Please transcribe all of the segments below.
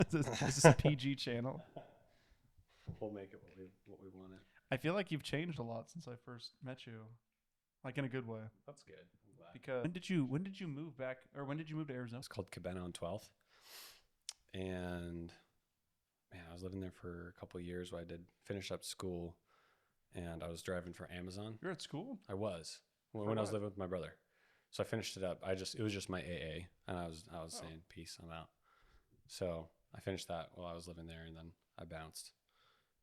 Is this a PG channel? We'll make it what we want it. I feel like you've changed a lot since I first met you, like in a good way. That's good. I'm glad. Because when did you move back, or when did you move to Arizona? It's called Cabana on 12th. And man, I was living there for a couple of years where I did finish up school and I was driving for Amazon. You're at school? I was when I was living with my brother. So I finished it up. It was just my AA and I was saying peace, I'm out. So I finished that while I was living there and then I bounced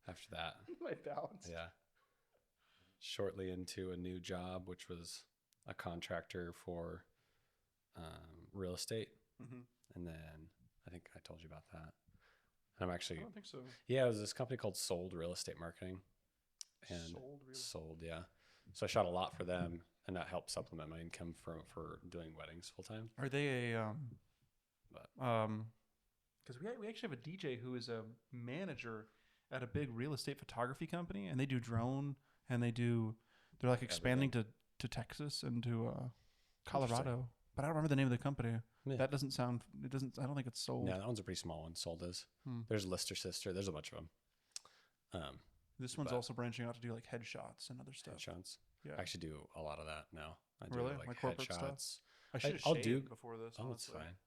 after that. My balance. Yeah. Shortly into a new job, which was a contractor for real estate. Mm-hmm. And then I think I told you about that. And I'm actually, I don't think so. Yeah, it was this company called Sold Real Estate Marketing. And Sold, yeah. So I shot a lot for them, and that helped supplement my income for doing weddings full time. Are they a because we actually have a DJ who is a manager at a big real estate photography company, and they do drone, and they're like expanding to Texas and to Colorado. But I don't remember the name of the company. Yeah. That doesn't sound. It doesn't. I don't think it's Sold. Yeah, that one's a pretty small one. Sold is. There's Lister Sister. There's a bunch of them. This one's also branching out to do like headshots and other stuff. Headshots. Yeah, I actually do a lot of that now. I do really? like corporate headshots. Stuff? I should have shaved before this. Oh, it's fine.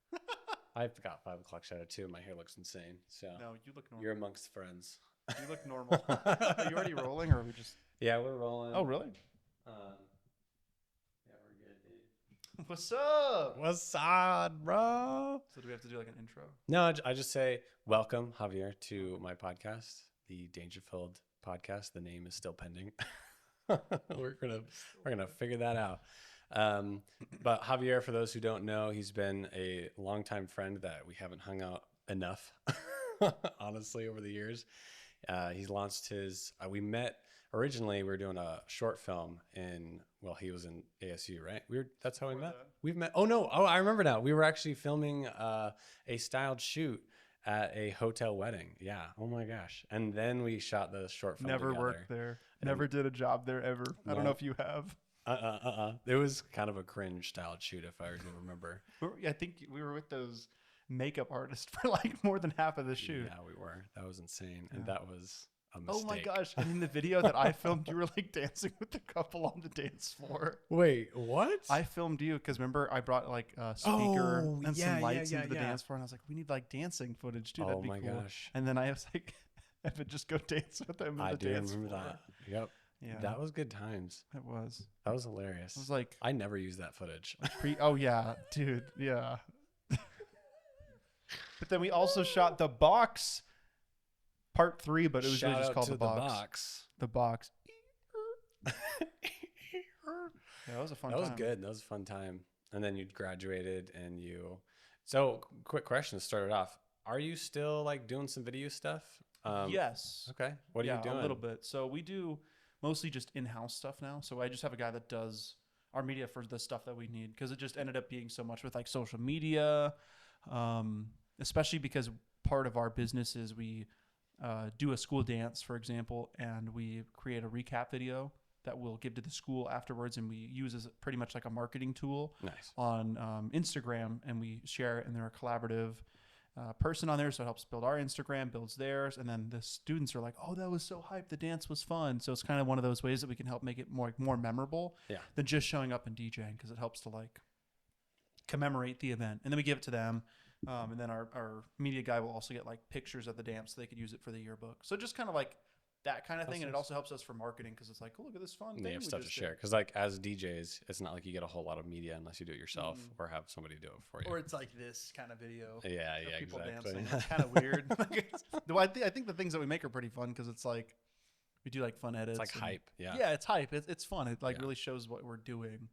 I've got 5 o'clock shadow too. My hair looks insane. So no, you look normal. You're amongst friends. You look normal. Are you already rolling, or are we just? Yeah, we're rolling. Oh, really? Yeah, we're good, dude. What's up? What's up, bro? So do we have to do like an intro? No, I just say welcome, Javier, to my podcast, the Dangerfield podcast. The name is still pending. we're gonna figure that out. But Javier, for those who don't know, he's been a longtime friend that we haven't hung out enough, honestly, over the years. He's launched his. We met originally. We were doing a short film he was in ASU, right? That's how we met. We've met. Oh no! Oh, I remember now. We were actually filming a styled shoot at a hotel wedding. Yeah. Oh my gosh! And then we shot the short film. Never worked there. Never did a job there ever. No. I don't know if you have. It was kind of a cringe styled shoot, if I remember. I think we were with those makeup artists for like more than half of the shoot. Yeah, we were. That was insane. And that was a mistake. Oh my gosh. And in the video that I filmed, you were like dancing with the couple on the dance floor. Wait, what? I filmed you because remember I brought like a speaker and some lights into the dance floor. And I was like, we need like dancing footage too. That'd be cool. Oh my gosh. And then I was like, Evan, just go dance with them in the dance floor. I do remember that. Yep. Yeah. That was good times. It was. That was hilarious. I was like, I never used that footage. Oh yeah, dude. Yeah. But then we also shot The Box Part 3, but it was really just called The Box. The Box. Yeah, that was a fun time. That was good. That was a fun time. And then you graduated and So, quick question to start it off. Are you still like doing some video stuff? Yes. Okay. What are you doing? A little bit. So we do mostly just in-house stuff now. So I just have a guy that does our media for the stuff that we need because it just ended up being so much with like social media, especially because part of our business is we do a school dance, for example, and we create a recap video that we'll give to the school afterwards, and we use as pretty much like a marketing tool on Instagram, and we share it, and they're a collaborative person on there, so it helps build our Instagram, builds theirs, and then the students are like, oh, that was so hype, the dance was fun. So it's kind of one of those ways that we can help make it more memorable than just showing up and DJing, because it helps to like commemorate the event. And then we give it to them, and then our media guy will also get like pictures of the dance so they could use it for the yearbook. So just kind of like that kind of thing. And it also helps us for marketing because it's like, oh, look at this fun thing. They have stuff to share. Because like as DJs, it's not like you get a whole lot of media unless you do it yourself or have somebody do it for you. Or it's like this kind of video. Yeah, people exactly. Dancing. It's kind of weird. I think the things that we make are pretty fun because it's like we do like fun edits. It's like hype. Yeah. Yeah, it's hype. It's fun. It like really shows what we're doing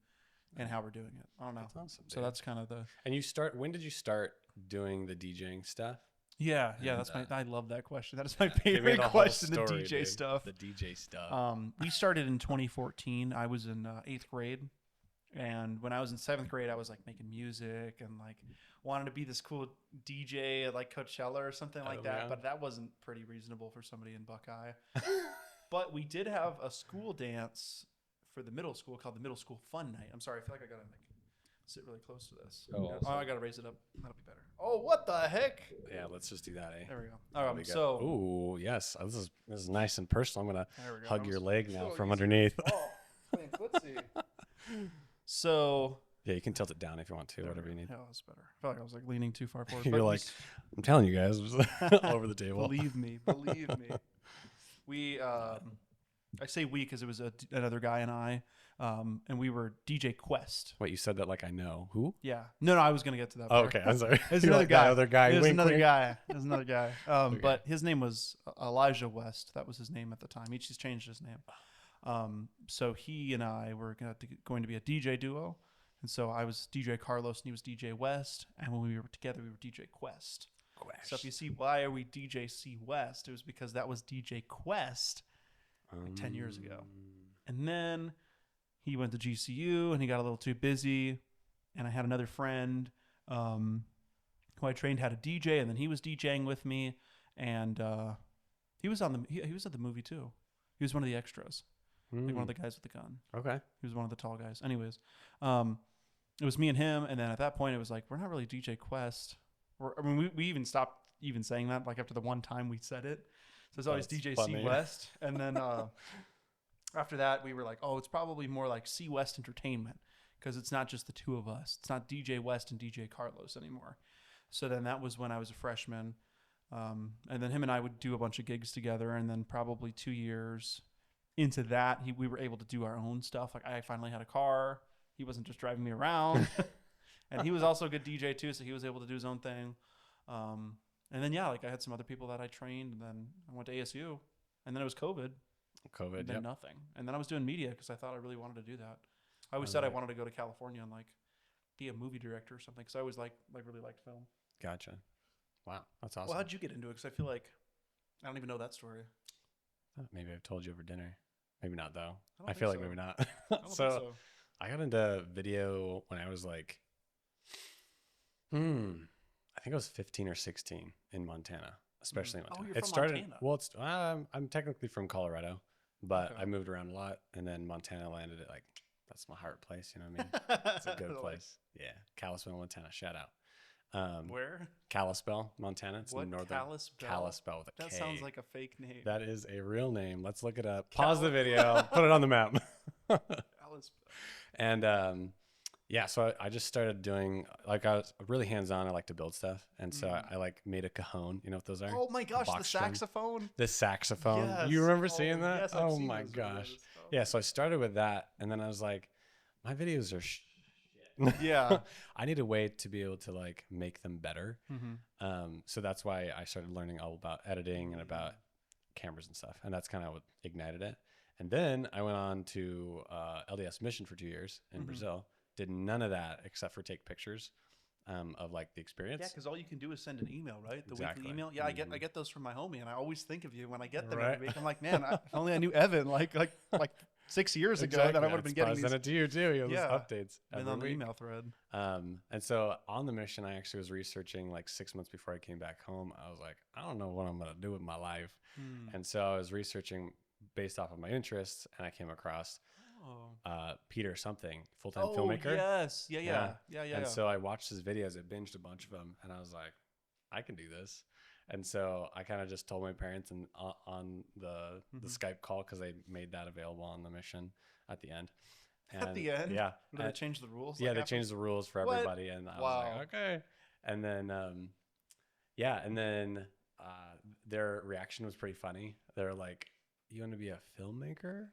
and how we're doing it. I don't know. That's awesome, so that's kind of the. And when did you start doing the DJing stuff? Yeah, that's I love that question. That is my favorite question, the DJ stuff. The DJ stuff. We started in 2014. I was in 8th grade. And when I was in 7th grade, I was like making music and like wanted to be this cool DJ at like Coachella or something like that. Yeah. But that wasn't pretty reasonable for somebody in Buckeye. But we did have a school dance for the middle school called the Middle School Fun Night. I'm sorry, I feel like I got to sit really close to this. Oh, Yeah. also. I gotta raise it up. That'll be better. Oh, what the heck? Yeah, let's just do that, eh? There we go. That'll be good. So Ooh, yes. This is nice and personal. I'm gonna there we go. hug That your was leg now so from easy. underneath. Oh, playing footsie. So Yeah, you can tilt it down if you want to, there whatever we you go. need. Yeah, that's better. I felt like I was like leaning too far forward. You're but we like, I'm telling you guys, over the table. Believe me. We, I say we because it was another guy and I, and we were DJ Quest. Wait, you said that like I know who? Yeah. No, I was gonna get to that. Oh, part. okay, I'm sorry. There's You're another like that guy. other guy. There's Wink, another wink. guy. There's another guy. Okay. But his name was Elijah West. That was his name at the time. He's changed his name. So he and I were going to be a DJ duo. And so I was DJ Carlos and he was DJ West. And when we were together, we were DJ Quest. So if you see why are we DJ C West, it was because that was DJ Quest 10 years ago. And then he went to GCU and he got a little too busy. And I had another friend who I trained how to DJ, and then he was DJing with me. And he was on he was at the movie too. He was one of the extras, like one of the guys with the gun. Okay. He was one of the tall guys. Anyways, it was me and him, and then at that point it was like we're not really DJ Quest. We even stopped even saying that like after the one time we said it. So it's always That's DJ funny. C West, and then after that we were like, oh, it's probably more like C West Entertainment because it's not just the two of us. It's not DJ West and DJ Carlos anymore. So then that was when I was a freshman, and then him and I would do a bunch of gigs together, and then probably 2 years into that we were able to do our own stuff. Like I finally had a car. He wasn't just driving me around. And he was also a good DJ too, so he was able to do his own thing. And then like I had some other people that I trained, and then I went to ASU, and then it was COVID. COVID, And then yep. nothing. And then I was doing media because I thought I really wanted to do that. I always said I wanted to go to California and like be a movie director or something because I always like really liked film. Gotcha. Wow, that's awesome. Well, how'd you get into it? Because I feel like I don't even know that story. Maybe I've told you over dinner. Maybe not though. I I feel like think so. maybe not. I don't think so. I got into video when I was like, I think I was 15 or 16 in Montana, especially in Oh, Montana. you're It from started. Montana. Well, it's I'm technically from Colorado, but Okay. I moved around a lot, and then Montana landed at like that's my heart place. You know what I mean? It's a good Like, place. Yeah, Kalispell, Montana. Shout out. Where? Kalispell, Montana. It's What? in northern Kalispell? Kalispell with a That K. sounds like a fake name. That is a real name. Let's look it up. Pause the video. Put it on the map. Kalispell. And yeah, so I just started doing like I was really hands on. I like to build stuff, and so I like made a cajon. You know what those are? Oh my gosh, the Box drum. saxophone. The saxophone. Yes. You remember Oh, seeing that? yes, I've Oh seen my those gosh. videos. Yeah, so I started with that, and then I was like, my videos are shit. Yeah. I need a way to be able to like make them better. Mm-hmm. So that's why I started learning all about editing and about cameras and stuff, and that's kind of what ignited it. And then I went on to LDS mission for 2 years in Brazil. Did none of that except for take pictures of like the experience. Yeah, because all you can do is send an email, right? The Exactly. weekly email. Yeah, I get those from my homie, and I always think of you when I get them Right. every week. I'm like, man, if only I knew Evan like 6 years ago, then I would have been getting Send these it to you too. You know, Yeah. those updates been every on the week. email thread. And so on the mission, I actually was researching like 6 months before I came back home. I was like, I don't know what I'm going to do with my life. And so I was researching based off of my interests, and I came across Peter something, full-time filmmaker. Yes. Yeah. And so I watched his videos. I binged a bunch of them, and I was like, I can do this. And so I kind of just told my parents and on the Skype call, because they made that available on the mission at the end. And At the end? Yeah. Did they change the rules? Yeah, like, they after? changed the rules for What? everybody, and I was Wow. like, okay. And then, their reaction was pretty funny. They're like, "You want to be a filmmaker?"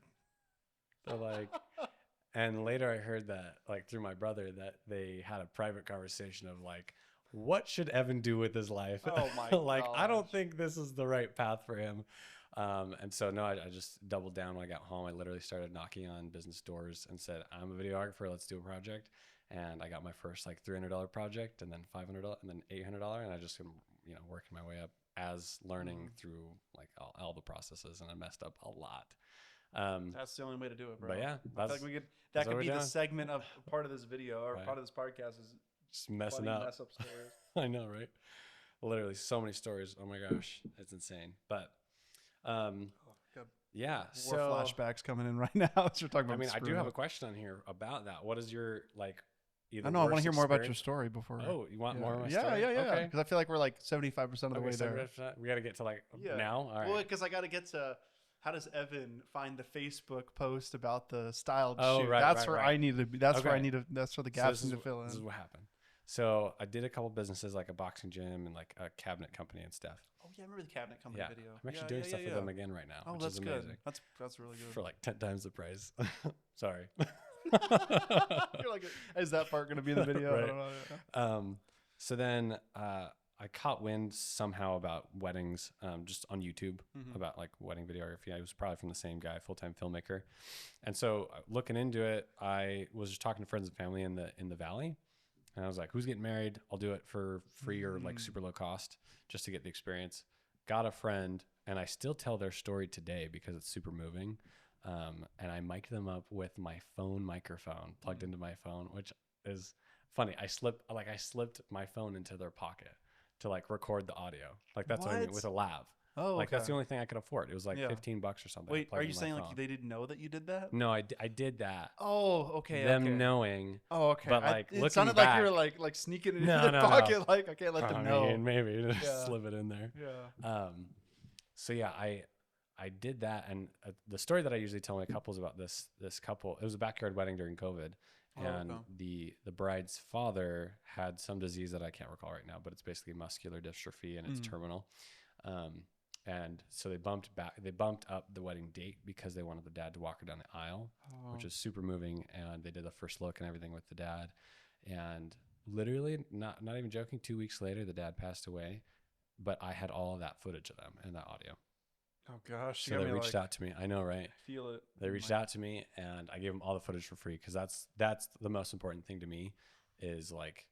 They're like, and later I heard that, like through my brother, that they had a private conversation of like, what should Evan do with his life? Oh my Like, I don't gosh. think this is the right path for him. And so no, I just doubled down when I got home. I literally started knocking on business doors and said, I'm a videographer. Let's do a project. And I got my first like $300 project, and then $500, and then $800. And I just been, working my way up as learning through like all the processes. And I messed up a lot. That's the only way to do it, bro. But yeah, I feel like that what could we're be the doing. segment of part of this video or Right. part of this podcast is just messing funny up. mess up stories. I know, right? Literally so many stories. Oh my gosh, it's insane. But Got yeah, more so flashbacks coming in right now as you're talking about. I mean, I do screwing have a up. question on here about that. What is your like either I know. I want to worst hear more about your experience- story before. Oh, you want yeah. more of my yeah, story? Yeah, yeah, Okay. Because I feel like we're like 75% of the way there. 75%. We got to get to like Yeah. now. All right. Well, because I got to get to how does Evan find the Facebook post about the styled Oh, shoe? right, That's right, where right. I need to be. That's where I Okay. need to. That's where the So gaps need to fill this is in. what happened. So I did a couple businesses like a boxing gym and like a cabinet company and stuff. Oh yeah, I remember the cabinet company Yeah, video. I'm actually doing stuff with them again right now, Oh, which that's is good. amazing. That's really good. For like 10 times the price. Sorry. You're like, is that part going to be in the video? Right. I don't know. Yeah. So then I caught wind somehow about weddings, just on YouTube, about like wedding videography. I was probably from the same guy, full-time filmmaker. And so looking into it, I was just talking to friends and family in the Valley. And I was like, who's getting married? I'll do it for free or like super low cost just to get the experience. Got a friend, and I still tell their story today because it's super moving. And I mic'd them up with my phone microphone plugged into my phone, which is funny. I slipped my phone into their pocket to like record the audio. Like that's what I mean, with a lav. Oh, Like okay. that's the only thing I could afford. It was like Yeah. $15 or something. Wait, plugged are you into my saying phone. like they didn't know that you did that? No, I did that. Oh, okay. Them okay. knowing. Oh, okay. But like it looking sounded back, like you were like sneaking it into No, their no, no. pocket. Like I can't let I them mean, know. maybe just Yeah. slip it in there. Yeah. So yeah, I did that, and the story that I usually tell my couples about this couple, it was a backyard wedding during COVID, and the bride's father had some disease that I can't recall right now, but it's basically muscular dystrophy and it's terminal. And so they bumped up the wedding date because they wanted the dad to walk her down the aisle, which is super moving. And they did the first look and everything with the dad. And literally, not even joking, 2 weeks later, the dad passed away. But I had all of that footage of them and that audio. Oh gosh. So they reached out to me. I know, right? I feel it. They reached out to me, and I gave them all the footage for free because that's the most important thing to me, is like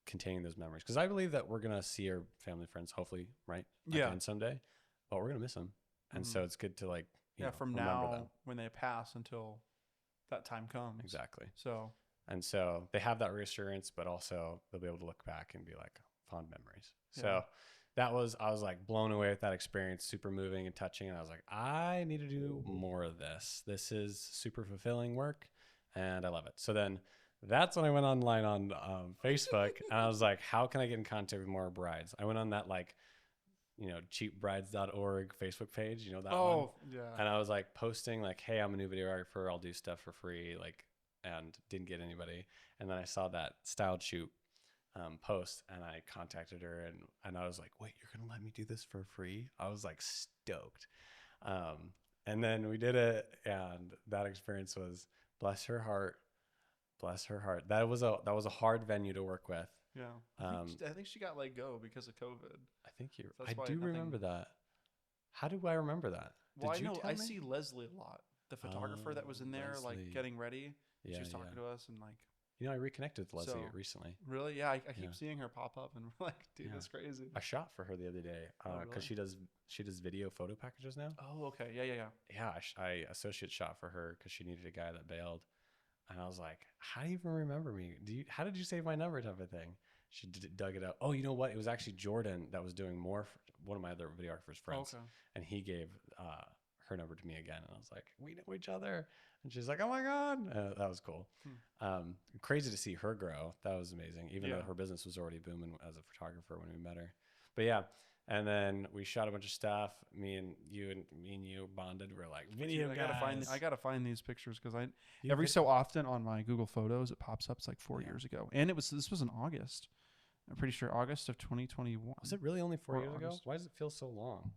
containing those memories. Because I believe that we're gonna see our family friends, hopefully, right? Again someday, but we're gonna miss them, and so it's good to like you know, from remember now them. when they pass until that time comes. Exactly. So they have that reassurance, but also they'll be able to look back and be like fond memories. Yeah. So I was like blown away with that experience, super moving and touching. And I was like, I need to do more of this. This is super fulfilling work, and I love it. So then that's when I went online on Facebook, and I was like, how can I get in contact with more brides? I went on that like, cheapbrides.org Facebook page, you know that one? Oh, yeah. And I was like posting like, hey, I'm a new videographer. I'll do stuff for free. Like, and didn't get anybody. And then I saw that styled shoot post, and I contacted her, and I was like, wait, you're going to let me do this for free? I was like stoked. And then we did it, and that experience was, bless her heart. That was a hard venue to work with. Yeah. I think she got let go because of COVID. I do remember that. How do I remember that? Well, I know I see Leslie a lot, the photographer that was in there, Leslie. like getting ready. Yeah, she was talking to us and like. I reconnected with Leslie recently. Really? Yeah, I keep seeing her pop up, and we're like, dude, that's crazy. I shot for her the other day because she does video photo packages now. Oh, okay. Yeah. Yeah, I associate shot for her because she needed a guy that bailed, and I was like, how do you even remember me? How did you save my number? Type of thing. She dug it up. Oh, you know what? It was actually Jordan that was doing more for one of my other videographer's friends, and he gave her number to me again, and I was like, we know each other. And she's like, oh my God. That was cool. Crazy to see her grow. That was amazing. Even though her business was already booming as a photographer when we met her. But yeah. And then we shot a bunch of stuff. Me and you bonded. We're like, video guys. I gotta find these pictures because every so often on my Google Photos it pops up. It's like 4 years ago, and this was in August. I'm pretty sure August of 2021. Was it really only 4 years ago? Why does it feel so long?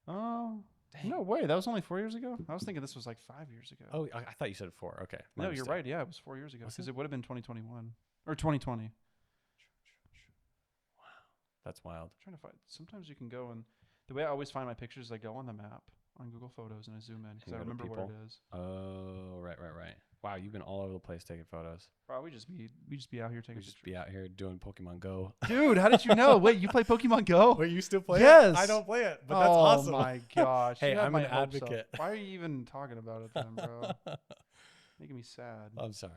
Oh. No way. That was only 4 years ago? I was thinking this was like 5 years ago. Oh, I thought you said 4. Okay. No, you're right. Yeah, it was 4 years ago because it would have been 2021 or 2020. Wow. That's wild. I'm trying to find. Sometimes you can go, and the way I always find my pictures is I go on the map on Google Photos and I zoom in because I remember where it is. Oh, right. Wow, you've been all over the place taking photos. Bro, we just be out here taking pictures. Just be out here doing Pokemon Go. Dude, how did you know? Wait, you play Pokemon Go? Wait, you still play yes. it? I don't play it, but that's awesome. Oh my gosh. Hey, I'm an advocate. Why are you even talking about it then, bro? Making me sad. I'm sorry.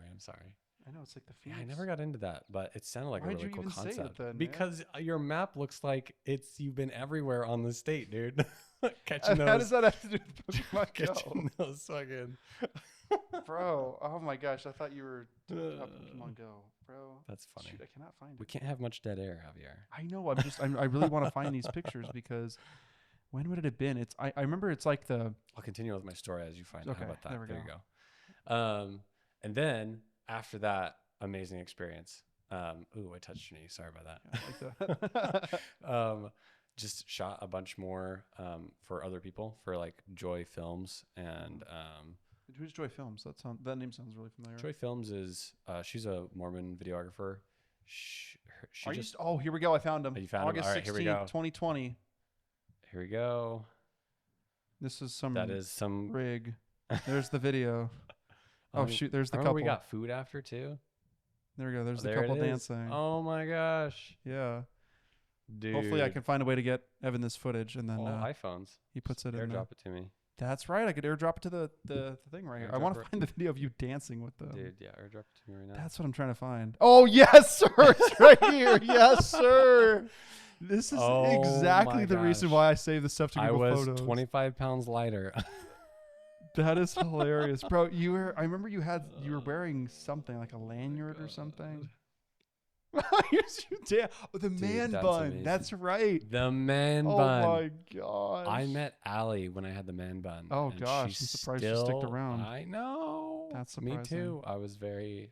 I know, it's like the Phoenix. Yeah, I never got into that, but it sounded like a really cool concept. Say it then, because your map looks like you've been everywhere on the state, dude. Catching those. How does that have to do with Pokemon Go? Catching those fucking Bro, oh my gosh, I thought you were talking about Pokemon Go, bro. That's funny. Shoot, I cannot find We it. can't have much dead air, Javier. I know. I really want to find these pictures because when would it have been? I remember it's like the. I'll continue with my story as you find it. Okay, How about that? there we You go. And then after that amazing experience, ooh, I touched your knee. Sorry about that. Yeah, like that. Just shot a bunch more for other people for like Joy Films and Who's Joy Films? That name sounds really familiar. Joy Films is she's a Mormon videographer. She just Oh, here we go. I found him. you found him? August All right, here we 16th, go. 2020. Here we go. This is some That is some. rig. There's the video. Oh shoot, there's the Remember couple. we got food after too. There we go. There's the There it couple is. dancing. Oh my gosh, Yeah. dude. Hopefully I can find a way to get Evan this footage and then iPhones. he puts it in. Airdrop it to me, That's right. I could airdrop it to the thing right here. I want to Airdrop it. find the video of you dancing with them. dude. Yeah, airdrop it to me right now. That's what I'm trying to find. Oh yes, sir. It's right here. Yes, sir. This is Oh exactly my the reason gosh. why I save the stuff to I Google was Photos. 25 pounds lighter. That is hilarious, bro. I remember you were wearing something like a lanyard or something. The man that's bun. amazing. That's right. The man Oh bun. my gosh. I met Allie when I had the man bun. Oh and gosh, I'm she's surprised she sticked still- around. I know. That's Me surprising. too. I was very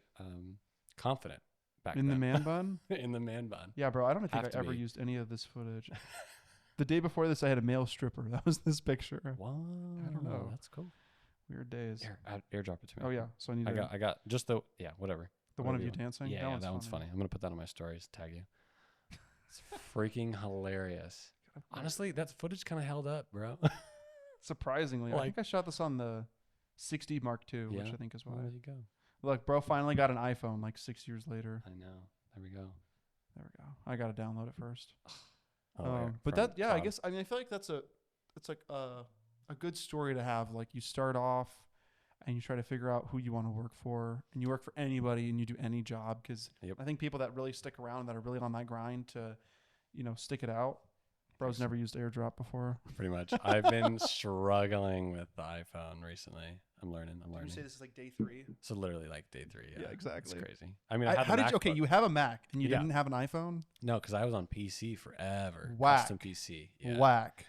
confident back In the then. man bun? In the man bun. Yeah, bro. I don't think Have I to ever be. used any of this footage. The day before this, I had a male stripper. That was this picture. Wow. I don't know. That's cool. Weird days. Here, airdrop it to me. Oh yeah. So I need I got just the whatever. the one of whatever you you dancing. Yeah, that one's funny. I'm gonna put that on my stories. Tag you. It's freaking hilarious. Honestly, that footage kind of held up, bro. Surprisingly, I think I shot this on the 60 Mark II, which Yeah. I think is why. Well, there you go. Look, bro, finally got an iPhone like 6 years later. I know. There we go. There we go. I gotta download it first. Oh, But from that, yeah, I Bob. guess I mean I feel like it's like a good story to have. Like you start off and you try to figure out who you want to work for, and you work for anybody and you do any job because Yep. I think people that really stick around, that are really on that grind to, stick it out. Bro's never used AirDrop before. Pretty much. I've been struggling with the iPhone recently. I'm learning. Did you say this is like day 3? So literally like day 3. Yeah, exactly. It's crazy. I mean, I had How the did you? Okay, MacBook. you have a Mac and you Yeah. didn't have an iPhone. No, because I was on PC forever. Whack. Custom PC. Yeah. Whack.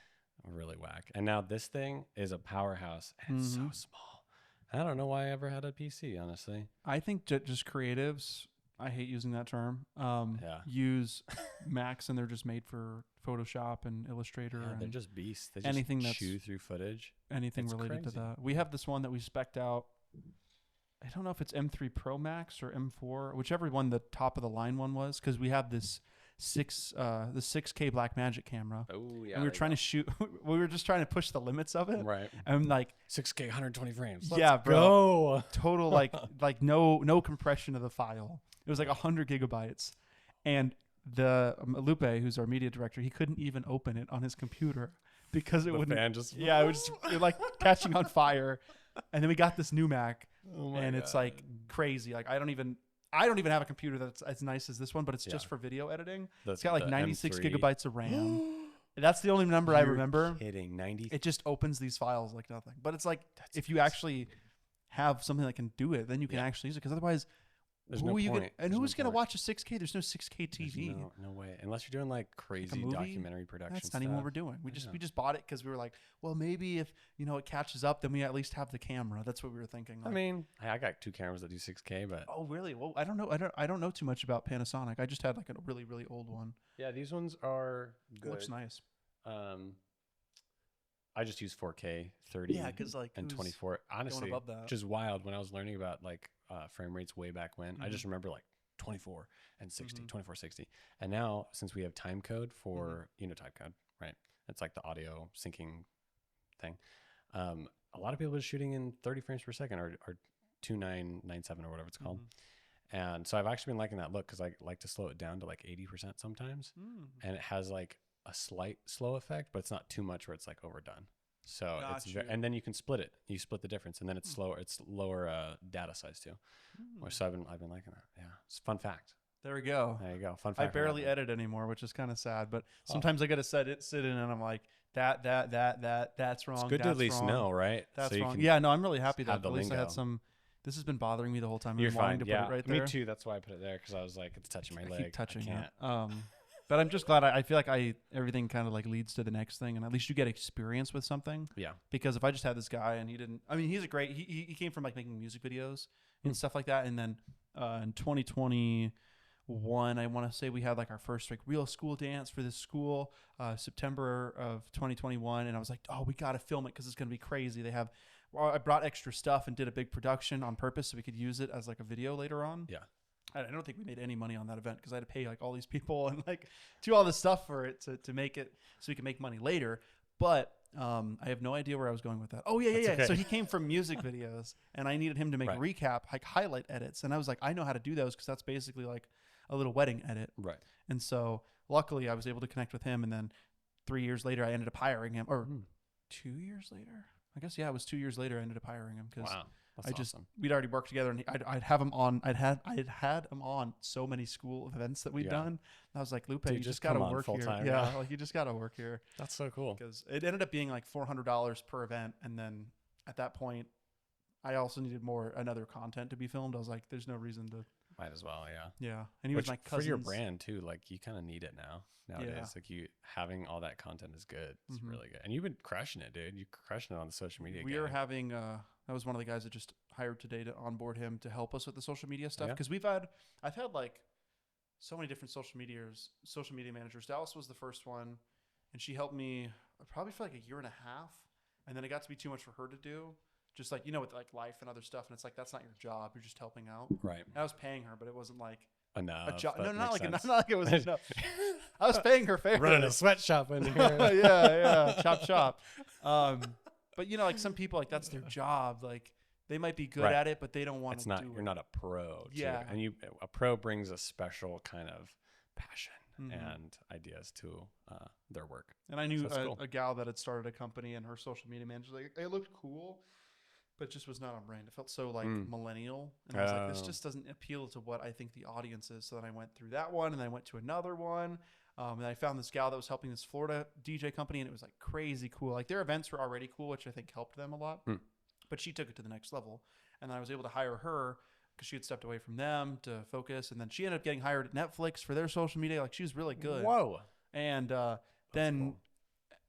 Really whack. And now this thing is a powerhouse. And it's so Mhm. small. I don't know why I ever had a PC, honestly. I think just creatives. I hate using that term. Yeah. Use Macs and they're just made for Photoshop and Illustrator Yeah, they're and just beasts. They anything just that's- chew through footage. anything it's related to crazy. that. We have this one that we spec'd out. I don't know if it's M3 Pro Max or M4, whichever one the top of the line one was, because we have this the 6K Blackmagic camera. Oh, yeah. And we were trying to shoot. We were just trying to push the limits of it. Right. And like 6K, 120 frames. Yeah, Let's bro. go. total like no compression of the file. It was like 100 gigabytes, and the Lupe, who's our media director, he couldn't even open it on his computer because it The wouldn't. fan just. Yeah, it was like catching on fire. And then we got this new Mac, Oh my and it's God. like crazy. Like I don't even have a computer that's as nice as this one, but it's just Yeah. for video editing. That's It's got like the 96 M3. gigabytes of RAM. That's the only number I You're remember. Kidding. 90. It just opens these files like nothing. But it's like if you actually have something that can do it, then you can Yeah. actually use it. Because otherwise, There's who no are you point. gonna, and There's who's no gonna point. watch a 6K? There's no 6K There's TV. No way. Unless you're doing like crazy movie? documentary production That's not even what stuff. we're doing. We Yeah. just bought it because we were like, well, maybe if it catches up, then we at least have the camera. That's what we were thinking. I Like, mean, I got 2 cameras that do 6K, but oh really? Well, I don't know. I don't know too much about Panasonic. I just had like a really really old one. yeah, these ones are It good. looks nice. I just use 4K, 30, Yeah, because like and who's 24. Honestly, above that? which is wild. When I was learning about like frame rates way back when, I Mhm. just remember like 24 and 60, Mhm. 24, 60. And now since we have time code for Mm-hmm. type code, right? It's like the audio syncing thing. A lot of people are shooting in 30 frames per second or 2997 or whatever it's called. Mhm. And so I've actually been liking that look because I like to slow it down to like 80% sometimes. Mm. And it has like a slight slow effect, but it's not too much where it's like overdone. So Got you. and then you can split it. You split the difference, and then it's slower. It's lower data size too. Mm. So I've been liking that. Yeah, it's a fun fact. There we go. There you go. Fun I fact. barely edit anymore, which is kind of sad. But sometimes I gotta sit in and I'm like, That's wrong. It's good to That's at least wrong. know, right? That's So you wrong. can Yeah, no, I'm really happy that have the at least I lingo. had some. This has been bothering me the whole time. I've You're been wanting fine. to Yeah, put it right me there. too. That's why I put it there because I was like, it's touching my I leg. keep touching I can't. it. But I'm just glad I feel like everything kind of like leads to the next thing, and at least you get experience with something. Yeah. Because if I just had this guy and he didn't, I mean, he's a great. He came from like making music videos and stuff like that, and then in 2021, I want to say we had like our first like real school dance for this school, September of 2021, and I was like, oh, we got to film it because it's gonna be crazy. I brought extra stuff and did a big production on purpose so we could use it as like a video later on. Yeah. I don't think we made any money on that event because I had to pay like all these people and like do all this stuff for it to make it so we can make money later. But I have no idea where I was going with that. Oh yeah. Okay. So he came from music videos and I needed him to make Right. recap, like highlight edits. And I was like, I know how to do those because that's basically like a little wedding edit. Right. And so luckily I was able to connect with him. And then 3 years later, I ended up hiring him. Or 2 years later? I guess, yeah, it was 2 years later I ended up hiring him because Wow. That's awesome. we'd already worked together, and I'd have him on. I'd had him on so many school events that we'd done. And I was like, Lupe, Dude, you just just gotta come on work here. full-time, Yeah, yeah. like you just gotta work here That's so cool. because it ended up being like $400 per event, and then at that point, I also needed another content to be filmed. I was like, there's no reason to. Might as well, yeah. Yeah, and he Which was my for cousin. your brand too, like you kind of need it nowadays. Yeah. Like you having all that content is good. It's Mhm. really good, and you've been crushing it, dude. You're crushing it on the social media. We are having. That was one of the guys that just hired today to onboard him to help us with the social media stuff Yeah. because I've had like so many different social media managers. Dallas was the first one, and she helped me probably for like a year and a half, and then it got to be too much for her to do. Just like with like life and other stuff, and it's like that's not your job. You're just helping out. right And I was paying her, but it wasn't like enough. a job. No, that not makes like sense. not like it was. No, I was paying her fairly. Running a sweatshop in here. yeah, chop. But like some people, like that's their job. Like they might be good Right. at it, but they don't want It's to not. do You're it. not a pro. Yeah. And a pro brings a special kind of passion Mhm. and ideas to their work. And I knew So that's cool. a gal that had started a company, and her social media manager like it looked cool, but it just was not on brand. It felt so like millennial, and I was like, this Oh. just doesn't appeal to what I think the audience is. So then I went through that one, and then I went to another one. And I found this gal that was helping this Florida DJ company, and it was like crazy cool. Like their events were already cool, which I think helped them a lot. But she took it to the next level, and then I was able to hire her because she had stepped away from them to focus, and then she ended up getting hired at Netflix for their social media. Like she was really good. Whoa. And then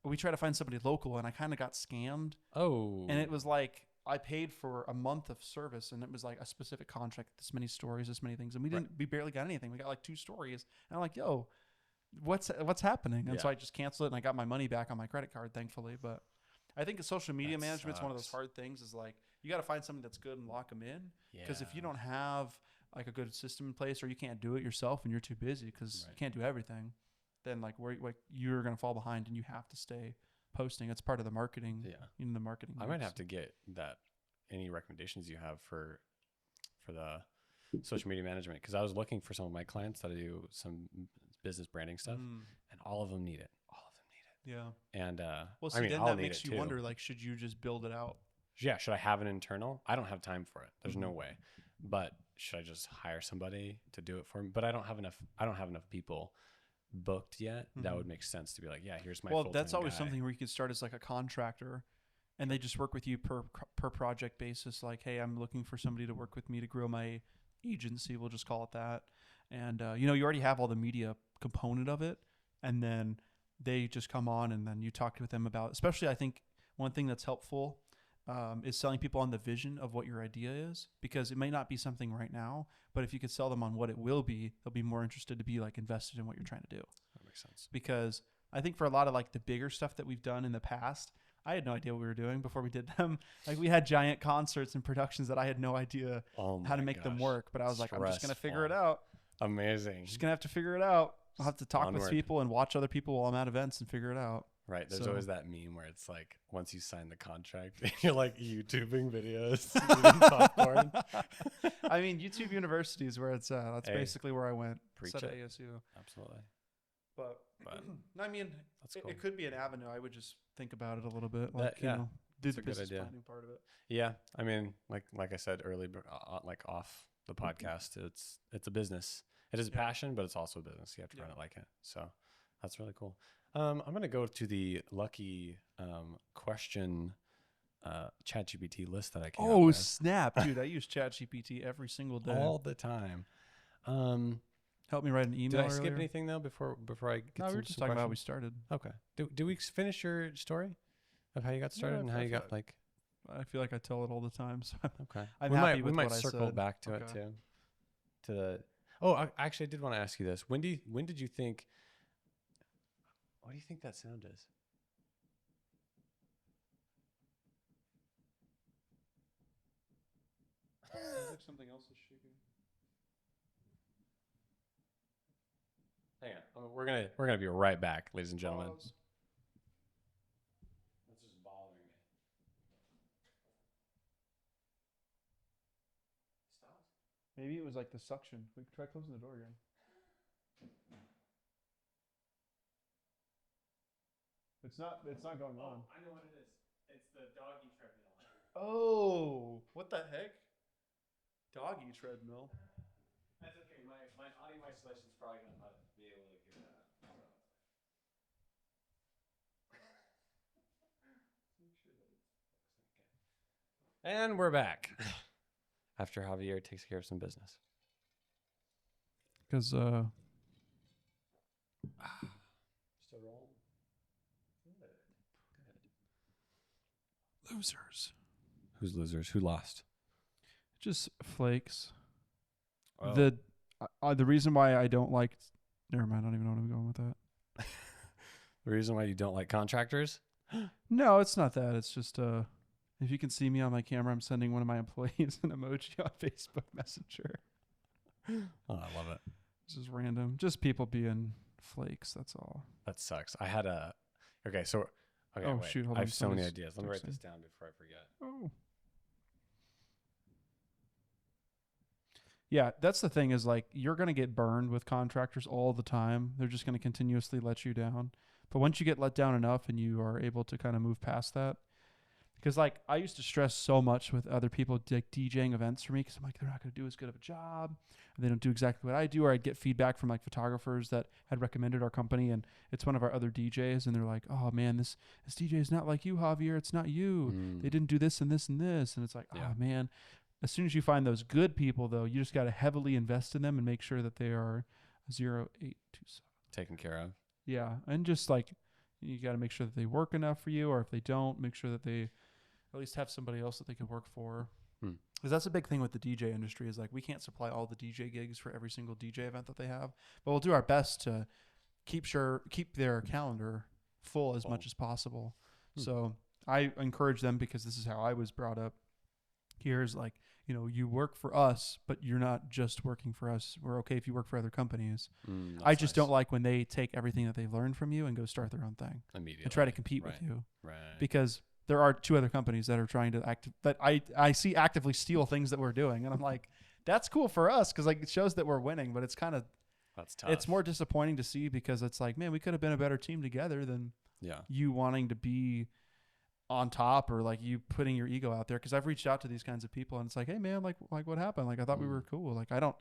we tried to find somebody local, and I kind of got scammed. Oh. And it was like I paid for a month of service, and it was like a specific contract, this many stories, this many things, and we barely got anything. We got like 2 stories, and I'm like, yo, what's happening? And so I just canceled it, and I got my money back on my credit card, thankfully. But I think social media management's one of those hard things. Is like you got to find something that's good and lock them in, because if you don't have like a good system in place, or you can't do it yourself, and you're too busy because you can't do everything, then like you're gonna fall behind, and you have to stay posting. It's part of the marketing. Yeah. The marketing. I might have to get that. Any recommendations you have for the social media management? Because I was looking for some of my clients that do some business branding stuff, and all of them need it. Yeah. And Well, see, I mean, then I'll that need makes it you too. wonder, like, should you just build it out? Yeah, should I have an internal? I don't have time for it. There's no way. But should I just hire somebody to do it for me? But I don't have enough people booked yet. That would make sense to be like, yeah, here's my Well, full-time that's always guy. something where you could start as like a contractor, and they just work with you per project basis. Like, hey, I'm looking for somebody to work with me to grow my agency. We'll just call it that. And you already have all the media component of it, and then they just come on, and then you talk with them about. Especially, I think one thing that's helpful is selling people on the vision of what your idea is, because it may not be something right now, but if you could sell them on what it will be, they'll be more interested to be like invested in what you're trying to do. That makes sense. Because I think for a lot of like the bigger stuff that we've done in the past, I had no idea what we were doing before we did them. Like we had giant concerts and productions that I had no idea how to make them work. But I was like, I'm just going to figure it out. Amazing. Just going to have to figure it out. I'll have to talk with Onward. people and watch other people while I'm at events and figure it out. Right. There's So- always that meme where it's like once you sign the contract, you're like YouTubing videos, eating popcorn. I mean, YouTube University is where it's at. That's Hey, basically where I went. preach It's at it. ASU. Absolutely. But I mean, That's cool. it could be an avenue. I would just think about it a little bit. Like, That- yeah, do that's the a good business idea. planning part of it. Yeah. I mean, like I said earlier, like off the podcast, it's a business. It is a passion, but it's also a business. You have to run it like it. So that's really cool. I'm going to go to the lucky question ChatGPT list that I came up Oh, with snap, dude. I use ChatGPT every single day. all the time. Help me write an email Did I skip earlier. anything, though, before I get No, we were just talking about how we started. Okay. Do we finish your story of how you got started and how you got, like... I feel like I tell it all the time, so Okay. I'm we happy might, with we might what I circle said. back to it, Okay. too. To the... Oh, actually, I did want to ask you this. When did you think... What do you think that sound is? Sounds like something else is shaking. Hang on. We're gonna be right back, ladies and gentlemen. Pause. That's just bothering me. Stop. Maybe it was like the suction. We could try closing the door again. It's not going on. I know what it is. It's the doggy treadmill. Oh, what the heck? Doggy treadmill. That's okay. My audio isolation is probably gonna be able to hear that. And we're back after Javier takes care of some business. Because Still rolling. Good. losers. Who's losers? Who lost? Just flakes. Oh. The reason why I don't like... Never mind, I don't even know where I'm going with that. The reason why you don't like contractors? No, it's not that. It's just if you can see me on my camera, I'm sending one of my employees an emoji on Facebook Messenger. Oh, I love it. This is random. Just people being flakes, that's all. That sucks. I had a... Okay, so... Okay, Oh, wait. shoot, hold I on, have so many somebody's ideas. Let me write texting. this down before I forget. Oh. Yeah, that's the thing is like you're going to get burned with contractors all the time. They're just going to continuously let you down. But once you get let down enough and you are able to kind of move past that, because like I used to stress so much with other people like DJing events for me because I'm like, they're not going to do as good of a job. And they don't do exactly what I do. Or I'd get feedback from like photographers that had recommended our company and it's one of our other DJs. And they're like, oh man, this DJ is not like you, Javier. It's not you. They didn't do this and this and this. And it's like, Yeah. oh man. As soon as you find those good people, though, you just got to heavily invest in them and make sure that they are 0827. Taken care of. Yeah. And just like, you got to make sure that they work enough for you, or if they don't, make sure that they at least have somebody else that they can work for. Because that's a big thing with the DJ industry is like, we can't supply all the DJ gigs for every single DJ event that they have, but we'll do our best to keep their calendar full as much as possible. So I encourage them because this is how I was brought up. Here's like, you work for us, but you're not just working for us. We're okay if you work for other companies. I just don't like when they take everything that they've learned from you and go start their own thing immediately and try to compete with you. Right. Because there are two other companies that are trying to that I see actively steal things that we're doing. And I'm like, that's cool for us because like it shows that we're winning, but it's kind of, that's tough. it's more disappointing to see because it's like, man, we could have been a better team together than you wanting to be on top or like you putting your ego out there. Cause I've reached out to these kinds of people and it's like, hey man, like what happened? Like I thought we were cool. Like I don't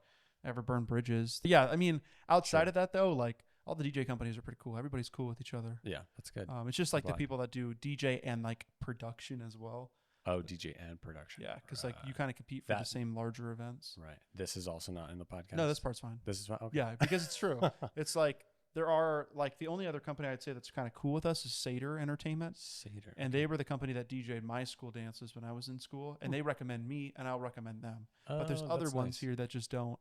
ever burn bridges. Yeah. I mean, outside of that though, like all the DJ companies are pretty cool. Everybody's cool with each other. Yeah. That's good. It's just like the people that do DJ and like production as well. Oh, DJ and production. Yeah. Cause like you kind of compete for the same larger events. Right. This is also not in the podcast. No, this part's fine. This is fine. Okay. Yeah. Because it's true. It's like, there are like the only other company I'd say that's kind of cool with us is Seder Entertainment. Seder. And they were the company that DJ'd my school dances when I was in school. And they recommend me and I'll recommend them. But there's other ones here that just don't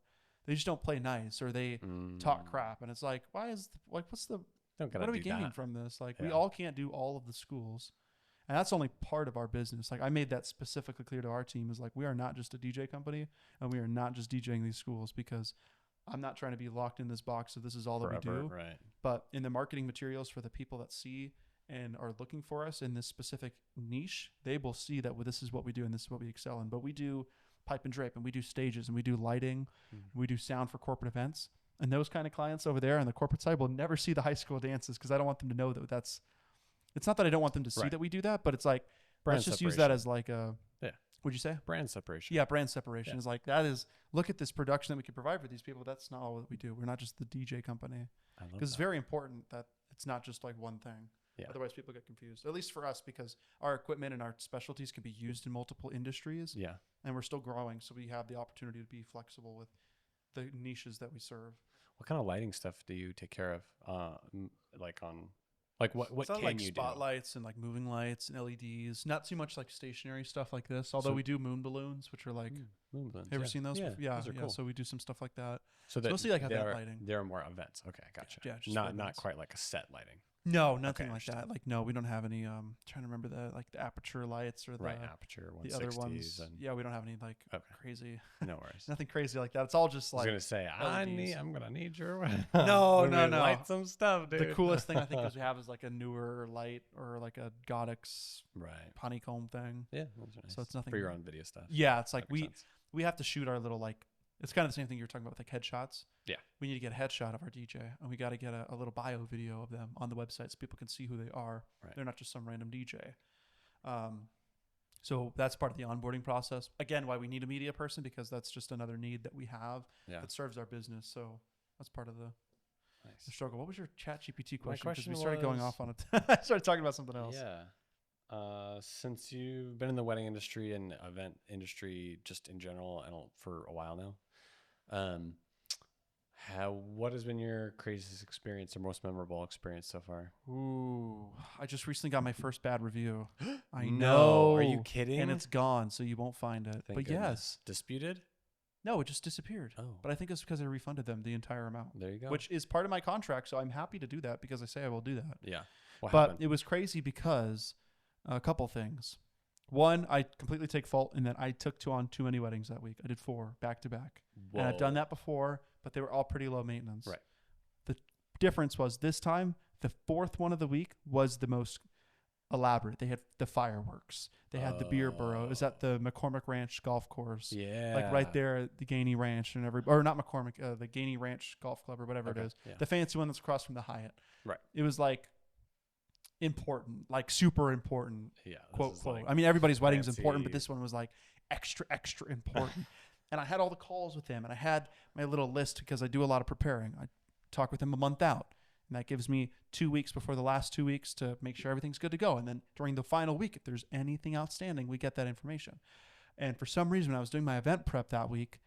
play nice or they talk crap. And it's like, what are we gaining from this? Like we all can't do all of the schools. And that's only part of our business. Like I made that specifically clear to our team is like, we are not just a DJ company and we are not just DJing these schools because I'm not trying to be locked in this box. So this is all that we do. Right. But in the marketing materials for the people that see and are looking for us in this specific niche, they will see that this is what we do and this is what we excel in. But we do pipe and drape and we do stages and we do lighting. And we do sound for corporate events. And those kind of clients over there on the corporate side will never see the high school dances because I don't want them to know that that's, it's not that I don't want them to see that we do that, but it's like, let's just use that as like a, what'd you say? Brand separation. Yeah, brand separation is like, that is, look at this production that we can provide for these people. That's not all that we do. We're not just the DJ company. Because it's very important that It's not just like one thing. Yeah. Otherwise, people get confused. At least for us, because our equipment and our specialties can be used in multiple industries. Yeah. And we're still growing, so we have the opportunity to be flexible with the niches that we serve. What kind of lighting stuff do you take care of? Like on, like what It's not can like you spotlights and like moving lights and LEDs. Not too much like stationary stuff like this. Although So- we do moon balloons, which are like, do? Moon balloons, you ever yeah. seen those? Yeah, Yeah, those are cool. So we do some stuff like that. So It's mostly like event they're, lighting. They're more events. Okay, gotcha. Yeah, just not events. quite like a set lighting. No, nothing Okay, like that. understand. Like no, we don't have any. Trying to remember the like the aperture lights or the Right, aperture the 160s other ones. and Yeah, we don't have any like Okay. crazy. no worries. Nothing crazy like that. It's all just I was like gonna say LEDs. I'm gonna need your No, when no, we no. light some stuff, dude. the coolest thing I think is we have is like a newer light or like a Goddix Right. honeycomb thing. Yeah, those are nice. So it's nothing for your own video stuff. Yeah, it's like That makes sense. we have to shoot our little like it's kind of the same thing you're talking about with like headshots. Yeah. We need to get a headshot of our DJ and we got to get a little bio video of them on the website so people can see who they are. Right. They're not just some random DJ. So that's part of the onboarding process. Again, why we need a media person because that's just another need that we have Yeah. that serves our business. So that's part of the Nice. struggle. What was your chat GPT My question? Because question we started going was- off on it. I started talking about something else. Yeah. Since you've been in the wedding industry and event industry just in general and for a while now, what has been your craziest experience or most memorable experience so far? Ooh, I just recently got my first bad review. I No, know. are you kidding? And it's gone, so you won't find it. Thank but goodness. yes, Disputed? no, it just disappeared. Oh, But I think it's because I refunded them the entire amount, there you go. which is part of my contract. So I'm happy to do that because I say I will do that. Yeah. What But happened? it was crazy because a couple things. One, I completely take fault in that I took on too many weddings that week. I did 4 back to back. And I've done Whoa. that before, but they were all pretty low maintenance. Right. The difference was this time, the 4th one of the week was the most elaborate. They had the fireworks. They had the beer burrow. It was at the McCormick Ranch golf course. Yeah. Like right there at the Gainey Ranch and or not McCormick, the Gainey Ranch Golf Club or whatever Okay, it is. yeah. The fancy one that's across from the Hyatt. Right. It was like important, like super important. Yeah. this Quote is quote. like I mean, everybody's wedding is important, but fancy. this one was like extra important. And I had all the calls with him, and I had my little list because I do a lot of preparing. I talk with him a month out, and that gives me 2 weeks before the last 2 weeks to make sure everything's good to go. And then during the final week, if there's anything outstanding, we get that information. And for some reason, when I was doing my event prep that week,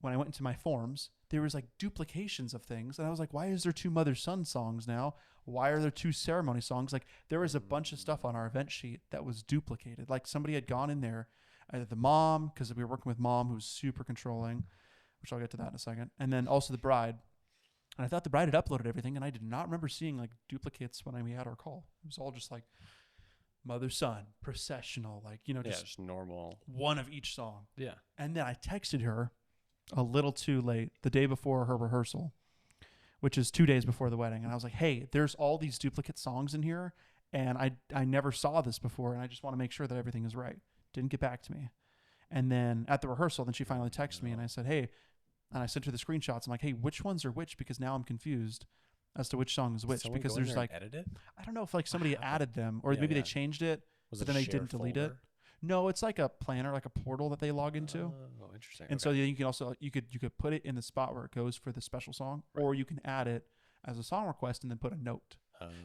when I went into my forms, there was like duplications of things. And I was like, why is there 2 mother-son songs now? Why are there 2 ceremony songs? Like there was a bunch of stuff on our event sheet that was duplicated. Like somebody had gone in there, either the mom, because we were working with mom who's super controlling, which I'll get to that in a second. And then also the bride. And I thought the bride had uploaded everything. And I did not remember seeing like duplicates when we had our call. It was all just like mother-son, processional, like, Yeah, just just normal. one of each song. Yeah. And then I texted her a little too late the day before her rehearsal, which is 2 days before the wedding. And I was like, hey, there's all these duplicate songs in here. And I never saw this before. And I just want to make sure that everything is right. Didn't get back to me. And then at the rehearsal, then she finally texted me and I said, hey, and I sent her the screenshots. I'm like, hey, which ones are which? Because now I'm confused as to which song is which. Someone Because go in there's there like, and edit it? I don't know if like somebody happened? added them or Yeah, maybe yeah. they changed it, Was but it then a they shared didn't delete it. folder? No, it's like a planner, like a portal that they log into. Oh, interesting. And so then you can also you could put it in the spot where it goes for the special song, Right. or you can add it as a song request and then put a note.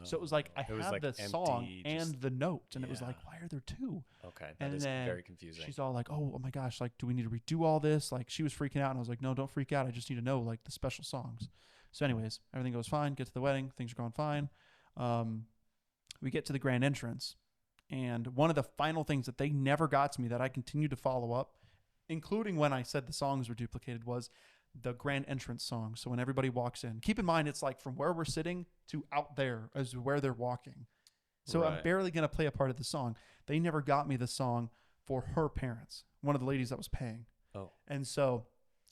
So it was like I It was had like the song empty, and just- the note, and it was yeah. like, why are there 2? Okay, that and is then very confusing. She's all like, oh my gosh, like, do we need to redo all this? Like, she was freaking out, and I was like, no, don't freak out. I just need to know like the special songs. So, anyways, everything goes fine. Get to the wedding, things are going fine. We get to the grand entrance, and one of the final things that they never got to me that I continue to follow up, including when I said the songs were duplicated, was the grand entrance song. So when everybody walks in, keep in mind it's like from where we're sitting to out there as where they're walking. So I'm Right. barely going to play a part of the song. They never got me the song for her parents, one of the ladies that was paying. Oh. And so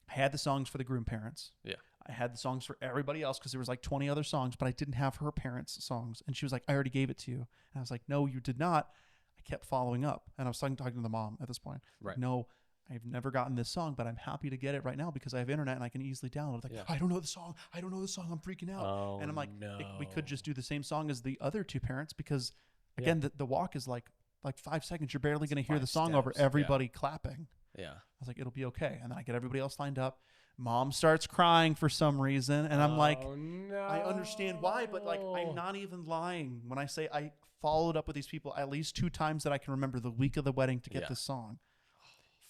I had the songs for the groom parents. Yeah. I had the songs for everybody else because there was like 20 other songs, but I didn't have her parents' songs. And she was like, I already gave it to you. And I was like, no, you did not. I kept following up. And I was talking to the mom at this point. Right. No, I've never gotten this song, but I'm happy to get it right now because I have internet and I can easily download it. Like, Yeah. I don't know the song. I don't know the song. I'm freaking out. Oh, and I'm like, no. we could just do the same song as the other 2 parents because, again, the walk is like 5 seconds. You're barely going to hear the 5 song over steps, yeah. everybody clapping. Yeah. I was like, it'll be okay. And then I get everybody else lined up. Mom starts crying for some reason, and I'm like, no. I understand why, but like, I'm not even lying when I say I followed up with these people at least 2 times that I can remember the week of the wedding to get Yeah. this song.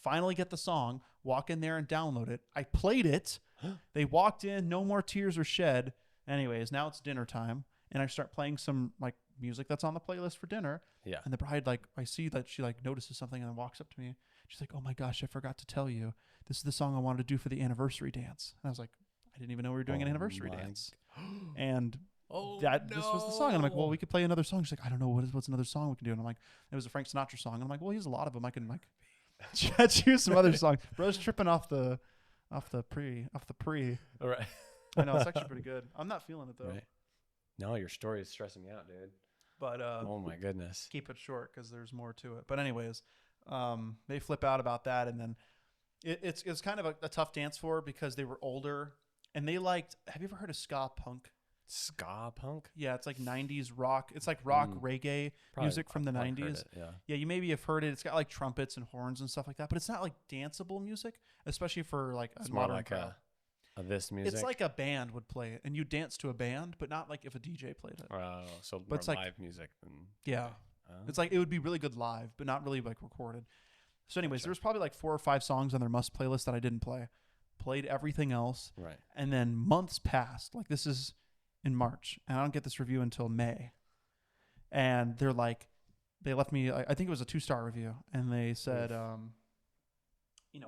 Finally get the song, walk in there and download it. I played it. They walked in, no more tears were shed. Anyways, now it's dinner time, and I start playing some like music that's on the playlist for dinner. Yeah. And the bride, like, I see that she like notices something and then walks up to me. She's like, "Oh my gosh, I forgot to tell you. This is the song I wanted to do for the anniversary dance." And I was like, I didn't even know we were doing an anniversary dance. And this was the song. And I'm like, well, we could play another song. She's like, I don't know what's another song we can do. And I'm like, it was a Frank Sinatra song. And I'm like, well, he has a lot of them. I can like choose some other songs. Bro's tripping off the pre. All right. I know it's actually pretty good. I'm not feeling it though. Right. No, your story is stressing me out, dude. But Oh my goodness. keep it short because there's more to it. But anyways, they flip out about that, and then it's kind of a tough dance floor because they were older and they liked. Have you ever heard of ska punk? Ska punk? Yeah, it's like 90s rock. It's like rock reggae music from the I've heard 90s. it, yeah. Yeah, you maybe have heard it. It's got like trumpets and horns and stuff like that, but it's not like danceable music, especially for like a It's more modern like crowd. this music. It's like a band would play it, and you dance to a band, but not like if a DJ played it. Oh, so But more it's like- live music than Yeah, Oh. it's like it would be really good live, but not really like recorded. So, anyways, Gotcha. there was probably like 4 or 5 songs on their must playlist that I didn't play. Played everything else, right. and then months passed. Like this is in March, and I don't get this review until May. And they're like, they left me. I think it was a 2-star review, and they said,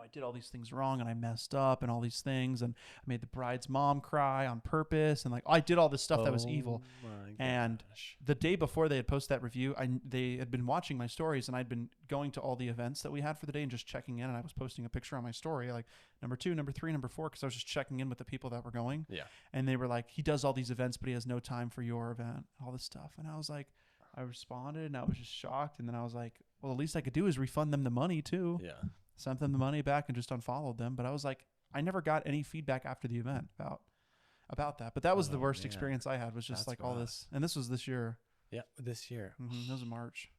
I did all these things wrong, and I messed up, and all these things, and I made the bride's mom cry on purpose, and like I did all this stuff that was evil. My And gosh. the day before they had posted that review, they had been watching my stories, and I'd been going to all the events that we had for the day and just checking in. And I was posting a picture on my story, like number 2, number 3, number 4, because I was just checking in with the people that were going. Yeah. And they were like, he does all these events, but he has no time for your event, all this stuff. And I was like, I responded, and I was just shocked. And then I was like, well, the least I could do is refund them the money too. Yeah. Sent them the money back and just unfollowed them. But I was like, I never got any feedback after the event about that. But that was the worst man. experience I had, was just That's like all rough. this. And this was this year. Yeah. This year. That was in March.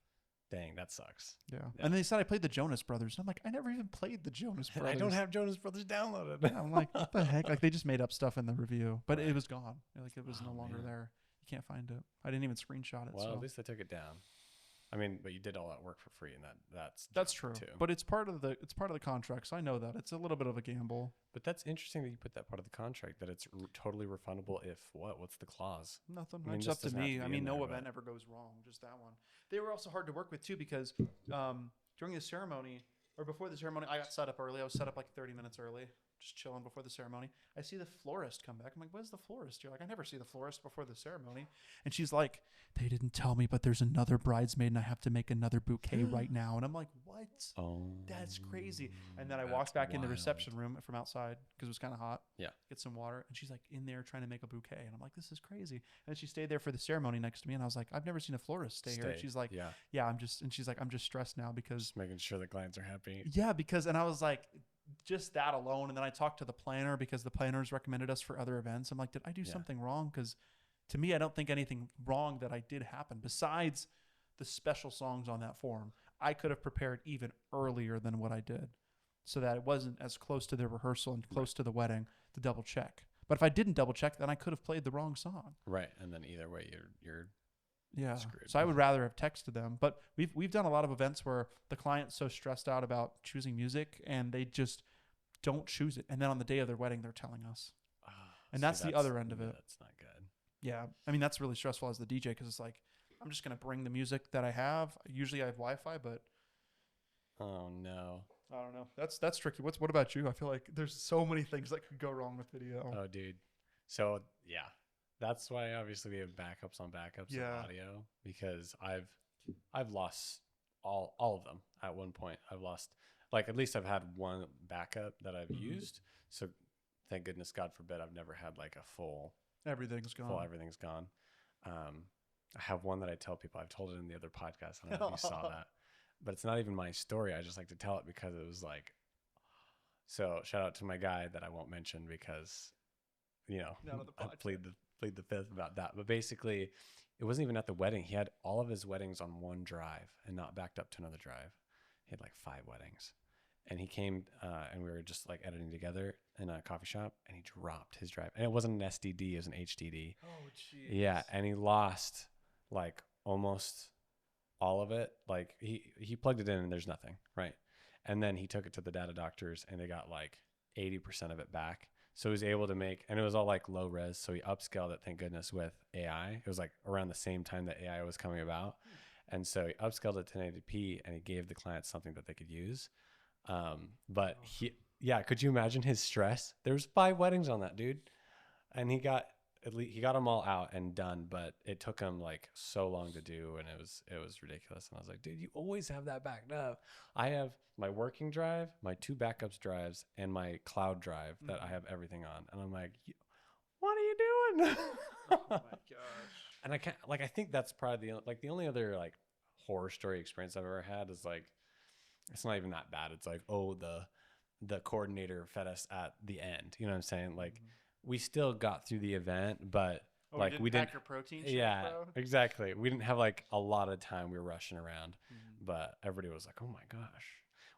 Dang, that sucks. Yeah. Yeah. And they said I played the Jonas Brothers. And I'm like, I never even played the Jonas Brothers. I don't have Jonas Brothers downloaded. Yeah, I'm like, what the heck? Like they just made up stuff in the review, but Right. it was gone. Like it was no Oh, longer man. there. You can't find it. I didn't even screenshot it. Well, so at least they took it down. I mean, but you did all that work for free, and that's true. too. But it's part of the contract, so I know that it's a little bit of a gamble. But that's interesting that you put that part of the contract, that it's totally refundable if what? What's the clause? Nothing. I mean, It's this up to doesn't have me. to I be mean, in no there, event but- ever goes wrong. Just that one. They were also hard to work with too because during the ceremony or before the ceremony, I got set up early. I was set up like 30 minutes early, just chilling before the ceremony. I see the florist come back. I'm like, "Where's the florist?" You're like, "I never see the florist before the ceremony." And she's like, "They didn't tell me, but there's another bridesmaid, and I have to make another bouquet right now." And I'm like, "What? Oh, That's crazy." And then I that's walked back in the wild. reception room from outside because it was kind of hot. Yeah. Get some water. And she's like in there trying to make a bouquet. And I'm like, this is crazy. And she stayed there for the ceremony next to me. And I was like, I've never seen a florist stay here. And she's like, yeah, I'm just stressed now because, just making sure the clients are happy. and I was like, just that alone. And then I talked to the planner because the planners recommended us for other events. I'm like, did I do something wrong? Because to me, I don't think anything wrong that I did happen besides the special songs on that form. I could have prepared even earlier than what I did so that it wasn't as close to the rehearsal and close to the wedding to double check. But if I didn't double check, then I could have played the wrong song. Right, and then either way, you're Yeah. screwed. So I would rather have texted them. But we've done a lot of events where the client's so stressed out about choosing music and they just don't choose it. And then on the day of their wedding, they're telling us. And that's the other end of it. That's not good. Yeah. I mean, that's really stressful as the DJ because it's like, I'm just going to bring the music that I have. Usually I have Wi-Fi, but Oh no. I don't know. That's tricky. What about you? I feel like there's so many things that could go wrong with video. Oh, dude. So yeah, that's why obviously we have backups on backups Yeah. of audio, because I've lost all of them at one point. I've lost, like, at least I've had one backup that I've used. So thank goodness, God forbid, I've never had like a full Everything's gone. everything's gone. I have one that I tell people. I've told it in the other podcast. I don't know if you saw that, but it's not even my story. I just like to tell it because it was like, so shout out to my guy that I won't mention because, you know, Not on the I podcast. plead the fifth about that. But basically, it wasn't even at the wedding. He had all of his weddings on one drive and not backed up to another drive. He had like 5 weddings. and he came and we were just like editing together in a coffee shop, and he dropped his drive, and it wasn't an SDD, it was an HDD. Oh, jeez. Yeah, and he lost like almost all of it. Like he plugged it in and there's nothing, right? And then he took it to the data doctors and they got like 80% of it back. So he was able to make, and it was all like low res. So he upscaled it, thank goodness, with AI. It was like around the same time that AI was coming about. And so he upscaled it to 1080p and he gave the clients something that they could use. But yeah, could you imagine his stress? There was 5 weddings on that, dude. And he got them all out and done, but it took him like so long to do, and it was ridiculous. And I was like, dude, you always have that backed up. I have my working drive, my 2 backups drives, and my cloud drive that I have everything on. And I'm like, what are you doing? Oh my gosh. And I can't, like, I think that's probably the only other like horror story experience I've ever had is like, it's not even that bad. It's like, oh, the coordinator fed us at the end. You know what I'm saying? Like, we still got through the event, but like we didn't pack your protein shake, yeah, bro? exactly. We didn't have like a lot of time. We were rushing around, but everybody was like, oh my gosh,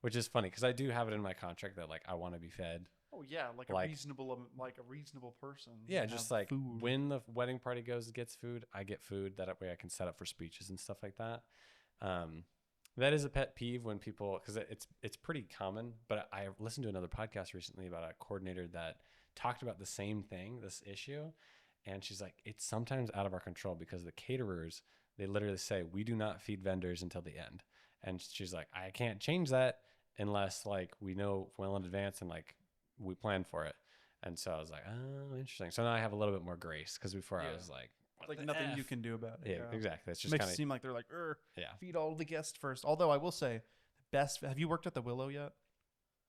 which is funny because I do have it in my contract that like I want to be fed. Oh yeah, like a reasonable person. Yeah, and just have like food. when the wedding party goes and gets food, I get food. That way I can set up for speeches and stuff like that. That is a pet peeve when people, because it's pretty common, but I listened to another podcast recently about a coordinator that talked about the same thing, this issue. And she's like, it's sometimes out of our control because the caterers, they literally say, we do not feed vendors until the end. And she's like, I can't change that unless like we know well in advance and like we plan for it. And so I was like, oh, interesting. So now I have a little bit more grace because before I was like, like nothing you can do about it. Yeah, exactly. It's just makes kind it of seem like they're like, yeah. feed all the guests first. Although I will say, best. Have you worked at the Willow yet?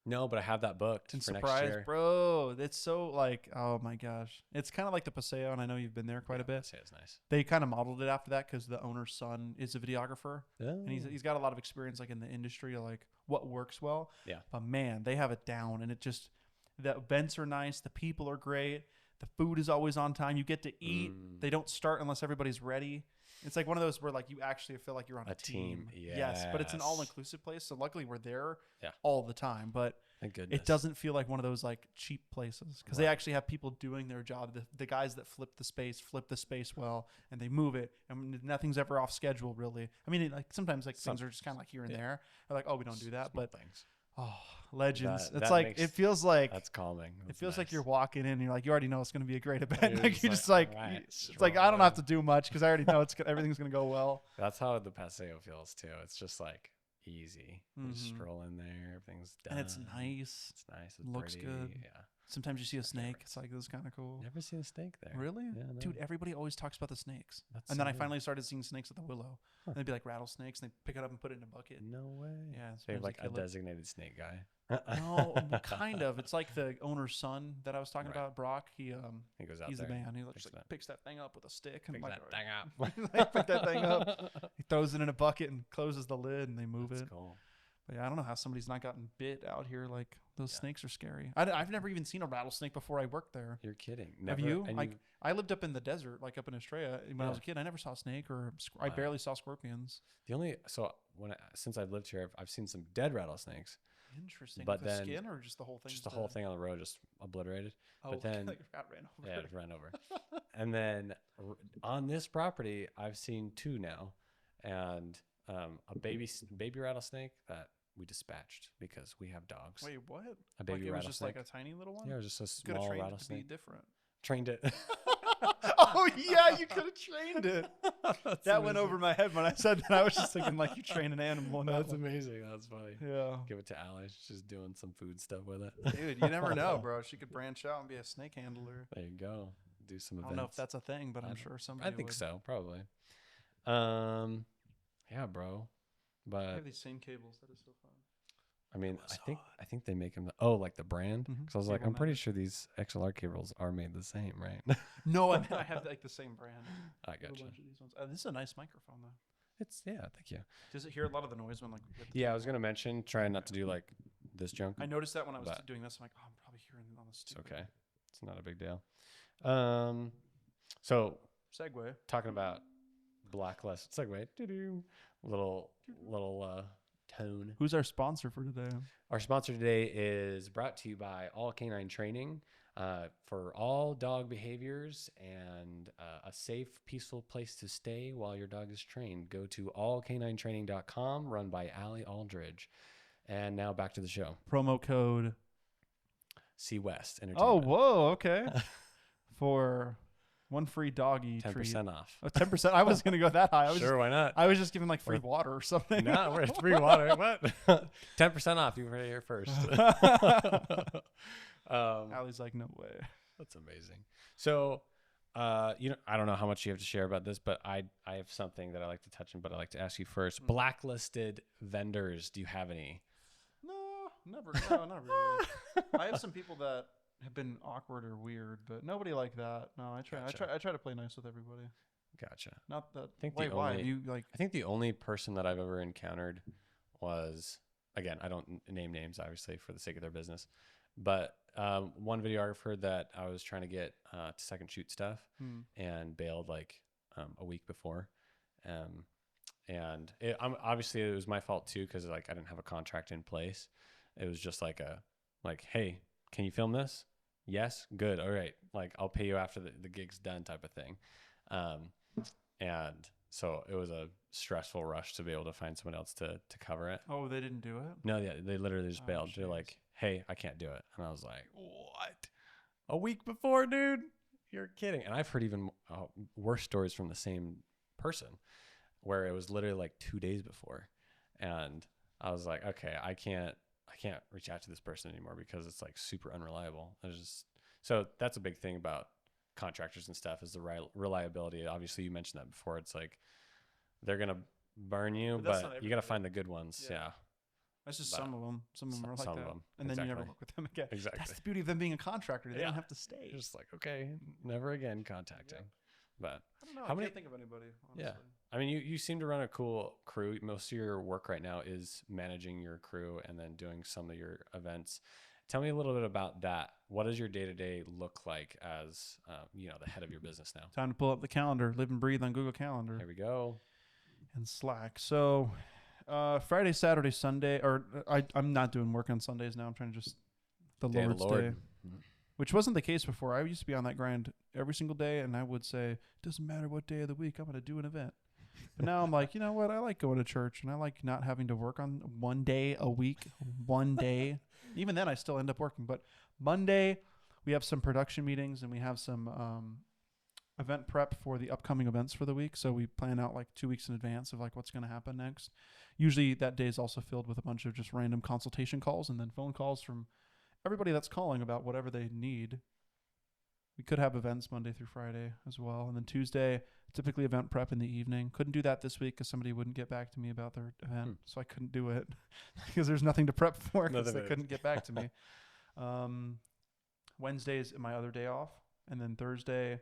No, but I have that booked And for next surprise, year. bro. It's so like, oh my gosh. It's kind of like the Paseo, and I know you've been there quite a bit. Paseo's nice. They kind of modeled it after that because the owner's son is a videographer, Oh. and he's got a lot of experience like in the industry, like what works well. Yeah. But man, they have it down, and it just the events are nice, the people are great, the food is always on time. You get to eat. They don't start unless everybody's ready. It's like one of those where like you actually feel like you're on a team. Yes, but it's an all-inclusive place, so luckily we're there all the time. But thank goodness. it doesn't feel like one of those like cheap places because they actually have people doing their job. The guys that flip the space well, and they move it, and nothing's ever off schedule really. I mean, like sometimes like things are just kind of like here and there. They're like, oh, we don't do that, but things. Oh, legends! That it's like makes, it feels like that's calming. It feels like you're walking in and you're like, you already know it's going to be a great event. Like you're just like, right, it's like I don't have to do much because I already know everything's going to go well. That's how the Paseo feels too. It's just like easy. You just stroll in there, everything's done. And it's nice. It's nice. It's looks pretty. good. Yeah. Sometimes you see a snake. It's like, this is kind of cool. Never seen a snake there. Really? Yeah, no. Dude, everybody always talks about the snakes. That's and then so I weird. finally started seeing snakes at the Willow. And they'd be like rattlesnakes, and they pick it up and put it in a bucket. No way. Yeah. They have sometimes like a kill it. designated snake guy. No, kind of. It's like the owner's son that I was talking about, Brock. He goes out he's there. the man. He just like picks that thing up with a stick and Picks like, that thing up. like, pick that thing up. He throws it in a bucket and closes the lid, and they move That's it. cool. But yeah, I don't know how somebody's not gotten bit out here. Like those snakes are scary. I've never even seen a rattlesnake before I worked there. You're kidding. Have Never, you? and Like I lived up in the desert, like up in Australia. When I was a kid, I never saw a snake or I barely saw scorpions. Since I've lived here, I've seen some dead rattlesnakes. Interesting. But the then skin or just the whole thing? Just the whole thing on the road, just obliterated. Oh, but then like got ran over. Yeah, it ran over. And then on this property, I've seen 2 now, and a baby rattlesnake that we dispatched because we have dogs. Wait, what? A baby like it was rattlesnake. just like a tiny little one? Yeah, it was just a Could have small trained rattlesnake. it to be different. Trained it. Oh yeah, you could have trained it. That went over my head when I said that. I was just thinking like you train an animal. That's amazing. That's funny. Yeah. Give it to Allie. She's just doing some food stuff with it. Dude, you never know, bro. She could branch out and be a snake handler. There you go. Do some events. I don't know if that's a thing, but I'm sure somebody I think would. so, probably. Yeah, bro. I But have these same cables. That is so fun. I mean, I think they make them. Like the brand. Because I was like, Cable I'm pretty Matic. sure these XLR cables are made the same, right? No, I mean I have like the same brand. I A gotcha. bunch of these ones. This is a nice microphone though. Thank you. Does it hear a lot of the noise when like? we get the Yeah, I was cable? gonna mention trying not to do like this junk. I noticed that when I was but- doing this. I'm like, oh, I'm probably hearing it on the It's stupid. okay. It's not a big deal. So Segue. talking about blacklist segue, little tone. Who's our sponsor for today? Our sponsor today is brought to you by All Canine Training. For all dog behaviors and a safe, peaceful place to stay while your dog is trained, go to allcaninetraining.com, run by Allie Aldridge. And now back to the show. Promo code Sea West Oh, Entertainment. whoa, okay. For one free doggy 10% treat. off. Oh, 10%. I was going to go that high. Sure, why not? I was just giving like free water or something. No, we're free water. What? 10% off. You heard it here first. Allie's like, no way. That's amazing. So, I don't know how much you have to share about this, but I have something that I like to touch on, but I'd like to ask you first. Blacklisted vendors. Do you have any? No, never. No, not really. I have some people that have been awkward or weird, but nobody like that. No, I try. Gotcha. I try to play nice with everybody. Gotcha. Not that. I think Wait, why? You like? I think the only person that I've ever encountered was, again, I don't name names, obviously, for the sake of their business, but one videographer that I was trying to get to second shoot stuff and bailed like a week before. And obviously it was my fault too, because like I didn't have a contract in place. It was just like hey, can you film this? Yes, good, all right. Like I'll pay you after the gig's done, type of thing. And so it was a stressful rush to be able to find someone else to cover it. Oh, they didn't do it? No, yeah, they literally just bailed. Geez. They're like, hey, I can't do it. And I was like, what? A week before, dude? You're kidding. And I've heard even worse stories from the same person where it was literally like 2 days before. And I was like, okay, I can't reach out to this person anymore because it's like super unreliable. So that's a big thing about contractors and stuff, is the reliability. Obviously you mentioned that before. It's like they're going to burn you, but you got to find the good ones. Yeah. That's just some of them. Some of them are like some that. of them. And then you never work with them again. Exactly. That's the beauty of them being a contractor. They don't have to stay. You're just like, okay, never again contacting. Yeah. But I don't know. I can't think of anybody, honestly. Yeah. I mean, you seem to run a cool crew. Most of your work right now is managing your crew and then doing some of your events. Tell me a little bit about that. What does your day-to-day look like as, the head of your business now? Time to pull up the calendar. Live and breathe on Google Calendar. There we go. And Slack. So Friday, Saturday, Sunday, or I'm not doing work on Sundays now. I'm trying to just Lord's Day. Which wasn't the case before. I used to be on that grind every single day, and I would say, doesn't matter what day of the week, I'm going to do an event. But now I'm like, you know what? I like going to church, and I like not having to work on one day a week, one day. Even then, I still end up working. But Monday, we have some production meetings, and we have some event prep for the upcoming events for the week. So we plan out like 2 weeks in advance of like what's going to happen next. Usually that day is also filled with a bunch of just random consultation calls and then phone calls from everybody that's calling about whatever they need. We could have events Monday through Friday as well. And then Tuesday, typically event prep in the evening. Couldn't do that this week because somebody wouldn't get back to me about their event. So I couldn't do it because there's nothing to prep for because they couldn't get back to me. Wednesday is my other day off. And then Thursday,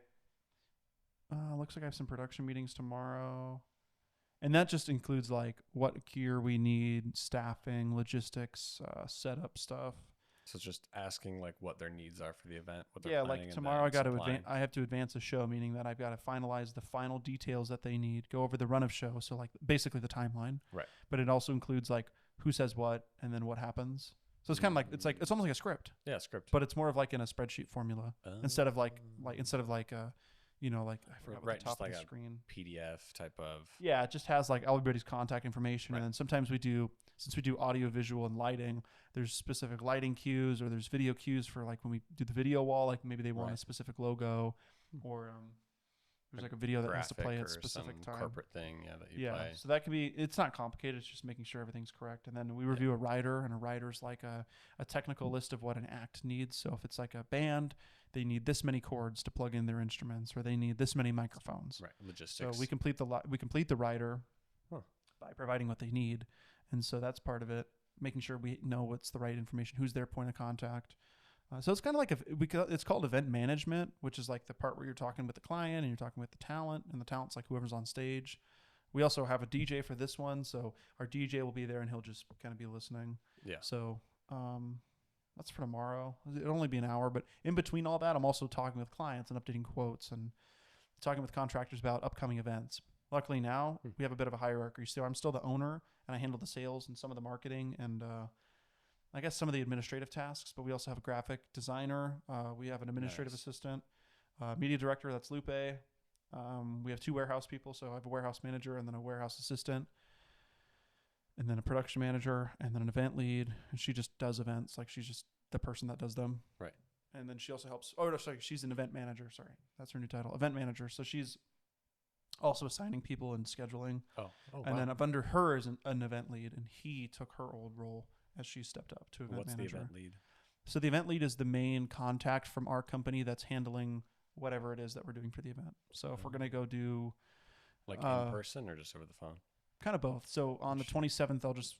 looks like I have some production meetings tomorrow. And that just includes like what gear we need, staffing, logistics, setup stuff. So it's just asking like what their needs are for the event. What they're yeah, like tomorrow I have to advance a show, meaning that I've got to finalize the final details that they need, go over the run of show. So like basically the timeline. Right. But it also includes like who says what and then what happens. So it's kind of like it's almost like a script. Yeah, script. But it's more of like in a spreadsheet formula instead of like I forgot what the top of the screen. PDF type of. Yeah, it just has like everybody's contact information, and then sometimes since we do audio, visual, and lighting, there's specific lighting cues or there's video cues for like when we do the video wall, like maybe they want a specific logo, or there's like a video that has to play at a specific time. Corporate thing, that you play. So that can be. It's not complicated. It's just making sure everything's correct, and then we review a rider, and a rider's like a technical list of what an act needs. So if it's like a band, they need this many cords to plug in their instruments, or they need this many microphones. Right, logistics. So we complete the rider by providing what they need, and so that's part of it. Making sure we know what's the right information, who's their point of contact. So it's kind of like it's called event management, which is like the part where you're talking with the client and you're talking with the talent, and the talent's like whoever's on stage. We also have a DJ for this one, so our DJ will be there and he'll just kind of be listening. Yeah. So that's for tomorrow. It'll only be an hour, but in between all that, I'm also talking with clients and updating quotes and talking with contractors about upcoming events. Luckily now we have a bit of a hierarchy. So I'm still the owner and I handle the sales and some of the marketing and I guess some of the administrative tasks. But we also have a graphic designer. We have an administrative assistant, media director. That's Lupe. We have 2 warehouse people, so I have a warehouse manager and then a warehouse assistant, and then a production manager, and then an event lead. And she just does events, like she's just the person that does them. Right. And then she also helps. Oh, no, sorry, she's an event manager. Sorry, that's her new title, event manager. So she's also assigning people and scheduling. Oh, And wow. then up under her is an event lead, and he took her old role as she stepped up to event manager. What's the event lead? So the event lead is the main contact from our company that's handling whatever it is that we're doing for the event. So if we're going to go do Like in person or just over the phone? kind of both. So on the 27th, I'll just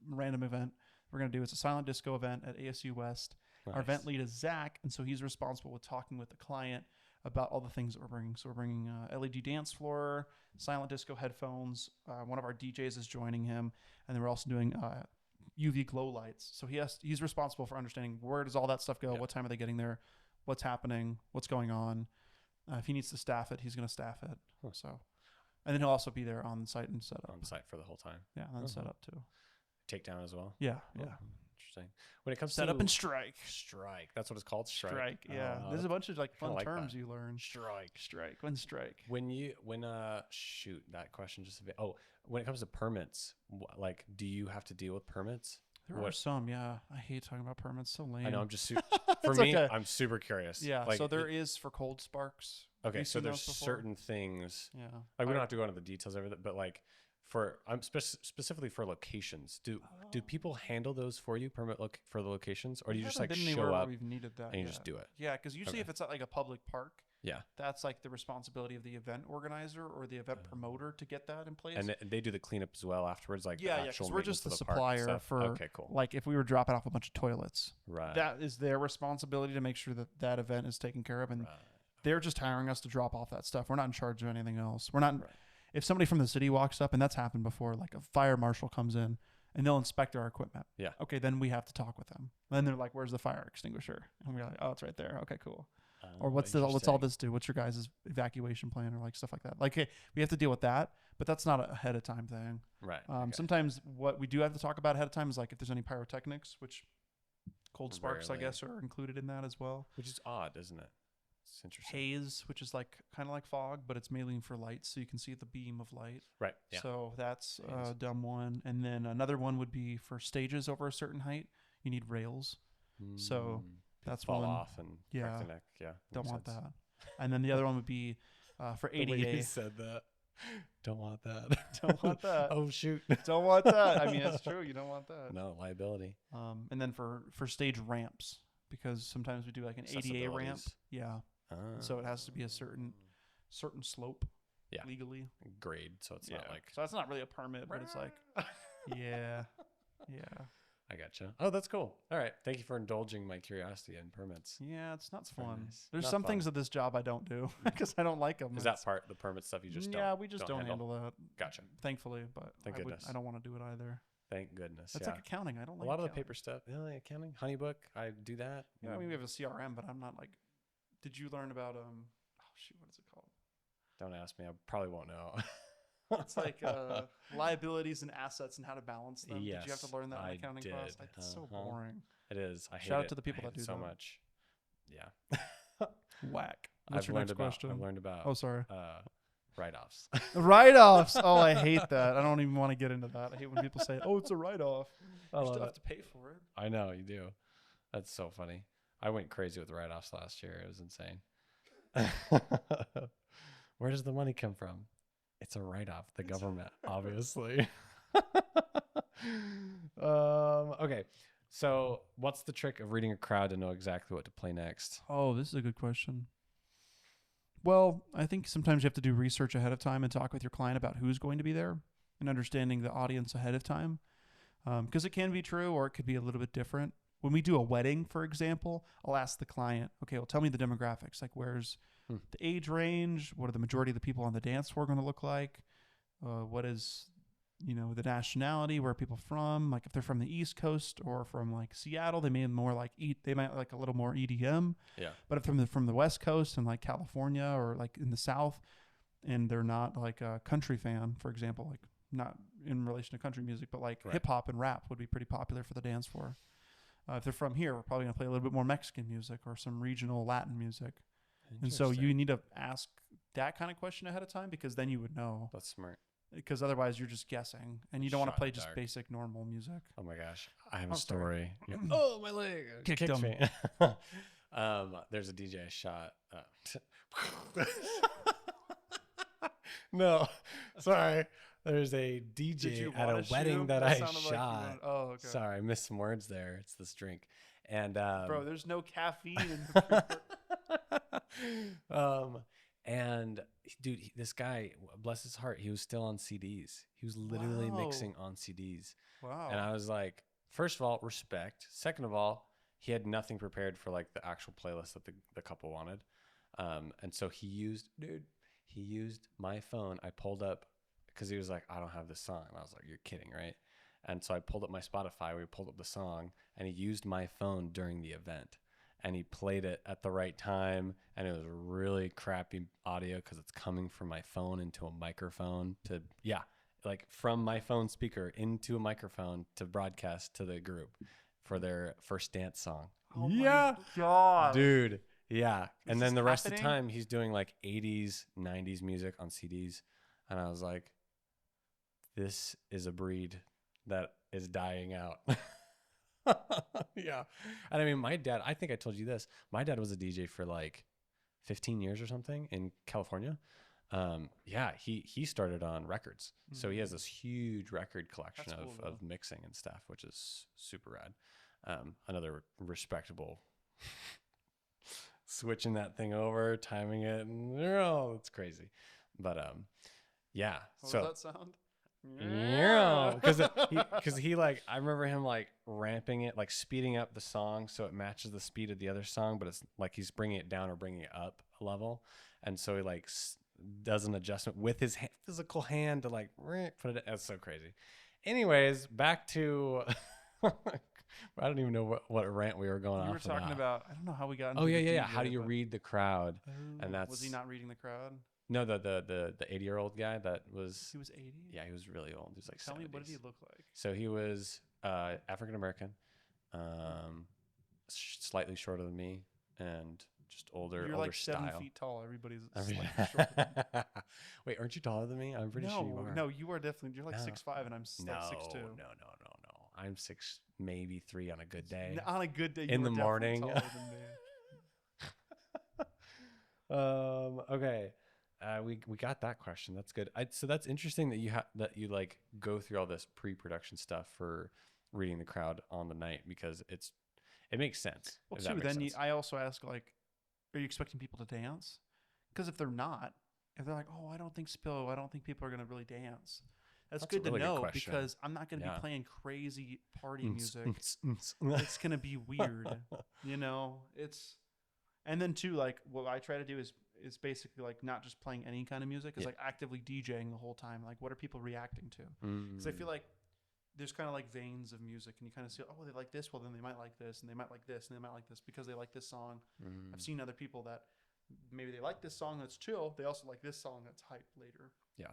random event. We're going to do, it's a silent disco event at ASU West. Nice. Our event lead is Zach. And so he's responsible with talking with the client about all the things that we're bringing. So we're bringing LED dance floor, silent disco headphones. One of our DJs is joining him. And then we're also doing UV glow lights. So he's responsible for understanding where does all that stuff go? Yep. What time are they getting there? What's happening? What's going on? If he needs to staff it, he's going to staff it. Huh. So, and then he'll also be there on site and set up. On site for the whole time. Yeah, and then set up too. Takedown as well? Yeah, Oh, yeah. Interesting. When it comes Set to up and strike. Strike. That's what it's called? Strike. Yeah. There's a bunch of like fun like terms that. you learn. Strike. Strike. When strike. Shoot, that question just a bit. Oh, when it comes to permits, like, do you have to deal with permits? There are some, yeah. I hate talking about permits. So lame. I know. I'm just for It's me. okay. I'm super curious. Yeah. Like, So there is for cold sparks. Okay. You've So seen there's those before? certain things. Yeah. Like we don't have to go into the details of it, but like I'm specifically for locations. Do people handle those for you, for the locations, or do you just like show up We've needed that. and you just do it? Yeah, because usually if it's at like a public park, Yeah. that's like the responsibility of the event organizer or the event promoter to get that in place. And they do the cleanup as well afterwards, like yeah, the yeah, actual because we're just the maintenance of park supplier stuff. for. Okay, cool. Like if we were dropping off a bunch of toilets, Right. that is their responsibility to make sure that that event is taken care of, and they're just hiring us to drop off that stuff. We're not in charge of anything else. We're not. Right. If somebody from the city walks up, and that's happened before, like a fire marshal comes in and they'll inspect our equipment. Yeah. Okay, then we have to talk with them. Then they're like, "Where's the fire extinguisher?" And we're like, "Oh, it's right there." Okay, cool. Or what's all this do? What's your guys' evacuation plan or like stuff like that? Like, hey, we have to deal with that, but that's not a ahead of time thing. Right. Sometimes what we do have to talk about ahead of time is like if there's any pyrotechnics, which cold sparks, I guess, are included in that as well. Which is odd, isn't it? It's interesting. Haze, which is like kind of like fog, but it's mainly for light, so you can see the beam of light. Right. Yeah. So that's Haze. a dumb one. And then another one would be for stages over a certain height, you need rails. So that's fall one. off and crack the neck. Yeah. Don't makes want sense. that. And then the other one would be for The way you ADA. said that. Don't want that. Don't want that. Oh shoot. Don't want that. I mean, it's true. You don't want that. No liability. And then for stage ramps, because sometimes we do like an ADA ramp. Accessibilities. Yeah. So it has to be a certain slope. Yeah. Legally. Grade, so it's not like. So that's not really a permit, but it's like. Yeah. Yeah. I gotcha. Oh, that's cool. All right. Thank you for indulging my curiosity in permits. Yeah, it's not Very fun. nice. There's Not some fun. things of this job I don't do because I don't like them. Is that part the permit stuff you just don't? Yeah, we just don't handle that. Gotcha. Thankfully, but Thank goodness. I don't want to do it either. Thank goodness. That's yeah. like accounting. I don't A like lot of the accounting. paper stuff. Yeah, accounting, HoneyBook. I do that. Yeah, I mean, we have a CRM, but I'm not like. Did you learn about oh shoot, what is it called? Don't ask me. I probably won't know. It's like liabilities and assets and how to balance them. Did you have Yes, to learn that in I accounting class? did. It's so boring. It is. I hate Shout out it. to the people I that hate do it so that. much. Yeah. Whack. What's I've your learned next about. question? I've learned about. Oh, sorry. Write-offs. Write-offs. Oh, I hate that. I don't even want to get into that. I hate when people say, "Oh, it's a write-off." I You love still it. have to pay for it. I know you do. That's so funny. I went crazy with write-offs last year. It was insane. Where does the money come from? It's a write-off. The government, obviously. Okay. So what's the trick of reading a crowd to know exactly what to play next? Oh, this is a good question. Well, I think sometimes you have to do research ahead of time and talk with your client about who's going to be there and understanding the audience ahead of time. Because it can be true or it could be a little bit different. When we do a wedding, for example, I'll ask the client, okay, well, tell me the demographics. Like, where's the age range? What are the majority of the people on the dance floor going to look like? What is, the nationality? Where are people from? Like, if they're from the East Coast or from like Seattle, they might like a little more EDM. Yeah. But if from the West Coast and like California or like in the South, and they're not like a country fan, for example, like not in relation to country music, but like Right. hip hop and rap would be pretty popular for the dance floor. If they're from here, we're probably going to play a little bit more Mexican music or some regional Latin music. And so you need to ask that kind of question ahead of time, because then you would know. That's smart. Because otherwise you're just guessing, and you don't want to Shot play in the just dark. basic normal music. Oh my gosh, I have a I'm sorry. story. Oh, my leg Kicked kicked him. me. There's a DJ I shot. No, sorry. There's a Did DJ you at wanna a shoot wedding him? that That I sounded like you shot. wanted- oh, okay. Sorry, I missed some words there. It's this drink, and Bro, there's no caffeine in the and dude, this guy, bless his heart, he was still on CDs. He was literally Wow. mixing on CDs. Wow. And I was like, first of all, respect. Second of all, he had nothing prepared for like the actual playlist that the couple wanted. And so he used my phone. I pulled up because he was like, I don't have this song. And I was like, you're kidding, right? And so I pulled up my Spotify. We pulled up the song, and he used my phone during the event. And he played it at the right time, and it was really crappy audio because it's coming from my phone into a microphone like from my phone speaker into a microphone to broadcast to the group for their first dance song. Oh yeah, my God. dude. Yeah. And this then the rest of happening? the time he's doing like 80s, 90s music on CDs. And I was like, this is a breed that is dying out. Yeah. And I mean, my dad, I think I told you this. My dad was a DJ for like 15 years or something in California. Yeah, he started on records. So he has this huge record collection That's cool, of mixing and stuff, which is super rad. Another respectable switching that thing over, timing it, and it's crazy. But yeah. What So does that sound? yeah, because he like, I remember him like ramping it, like speeding up the song so it matches the speed of the other song, but it's like he's bringing it down or bringing it up a level, and so he like does an adjustment with his physical hand to like put it. That's so crazy. Anyways, back to I don't even know what rant we were going on. You were talking about, I don't know how we got into Oh yeah, the yeah, yeah. DJ, How do you but- read the crowd? Oh, And that's was he not reading the crowd? No, the 80-year-old guy that was. He was 80? Yeah, he was really old. He was like Tell 70s. me, what did he look like? So he was African American, slightly shorter than me, and just older. You're older like style. 7 feet tall. Everybody's I mean- slightly shorter. Wait, aren't you taller than me? I'm pretty sure you are. No, you are definitely. You're like No. 6'5", and I'm no, like 6'2". no. I'm 6, maybe 3 on a good day. On a good day, you In were the definitely morning. taller than me. Okay. We got that question. That's good. So that's interesting that you like go through all this pre-production stuff for reading the crowd on the night, because it makes sense. Well, if that too, makes then sense. I also ask, like, are you expecting people to dance? Because if they're not, if they're like, oh, I don't think people are going to really dance. That's That's a good to really good know, question. because I'm not going to Yeah. be playing crazy party music. It's It's going to be weird, and then too, like, what I try to do is basically like not just playing any kind of music, it's Yeah. like actively DJing the whole time. Like, what are people reacting to? Because I feel like there's kind of like veins of music, and you kind of see, oh, they like this, well then they might like this, and they might like this, and they might like this because they like this song. I've seen other people that maybe they like this song that's chill, they also like this song that's hype later. Yeah.